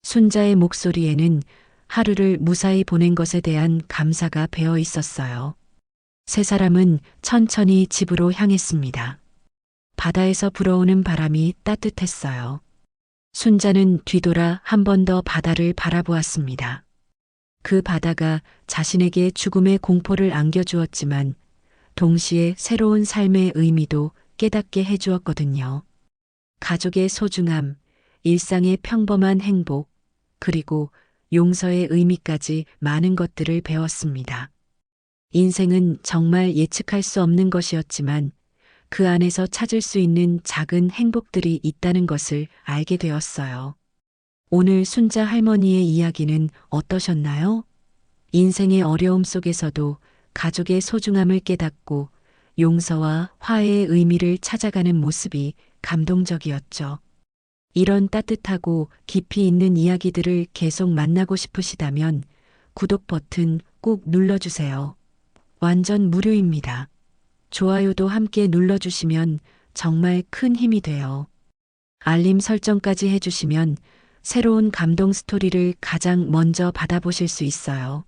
순자의 목소리에는 하루를 무사히 보낸 것에 대한 감사가 배어 있었어요. 세 사람은 천천히 집으로 향했습니다. 바다에서 불어오는 바람이 따뜻했어요. 순자는 뒤돌아 한 번 더 바다를 바라보았습니다. 그 바다가 자신에게 죽음의 공포를 안겨주었지만 동시에 새로운 삶의 의미도 깨닫게 해주었거든요. 가족의 소중함, 일상의 평범한 행복, 그리고 용서의 의미까지 많은 것들을 배웠습니다. 인생은 정말 예측할 수 없는 것이었지만 그 안에서 찾을 수 있는 작은 행복들이 있다는 것을 알게 되었어요. 오늘 순자 할머니의 이야기는 어떠셨나요? 인생의 어려움 속에서도 가족의 소중함을 깨닫고 용서와 화해의 의미를 찾아가는 모습이 감동적이었죠. 이런 따뜻하고 깊이 있는 이야기들을 계속 만나고 싶으시다면 구독 버튼 꼭 눌러주세요. 완전 무료입니다. 좋아요도 함께 눌러주시면 정말 큰 힘이 돼요. 알림 설정까지 해주시면 새로운 감동 스토리를 가장 먼저 받아보실 수 있어요.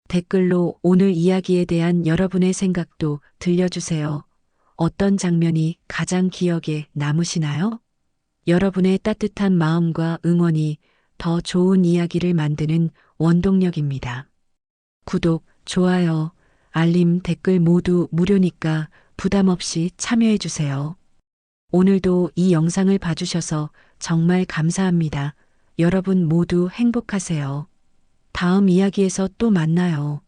댓글로 오늘 이야기에 대한 여러분의 생각도 들려주세요. 어떤 장면이 가장 기억에 남으시나요? 여러분의 따뜻한 마음과 응원이 더 좋은 이야기를 만드는 원동력입니다. 구독, 좋아요, 알림, 댓글 모두 무료니까 부담 없이 참여해주세요. 오늘도 이 영상을 봐주셔서 정말 감사합니다. 여러분 모두 행복하세요. 다음 이야기에서 또 만나요.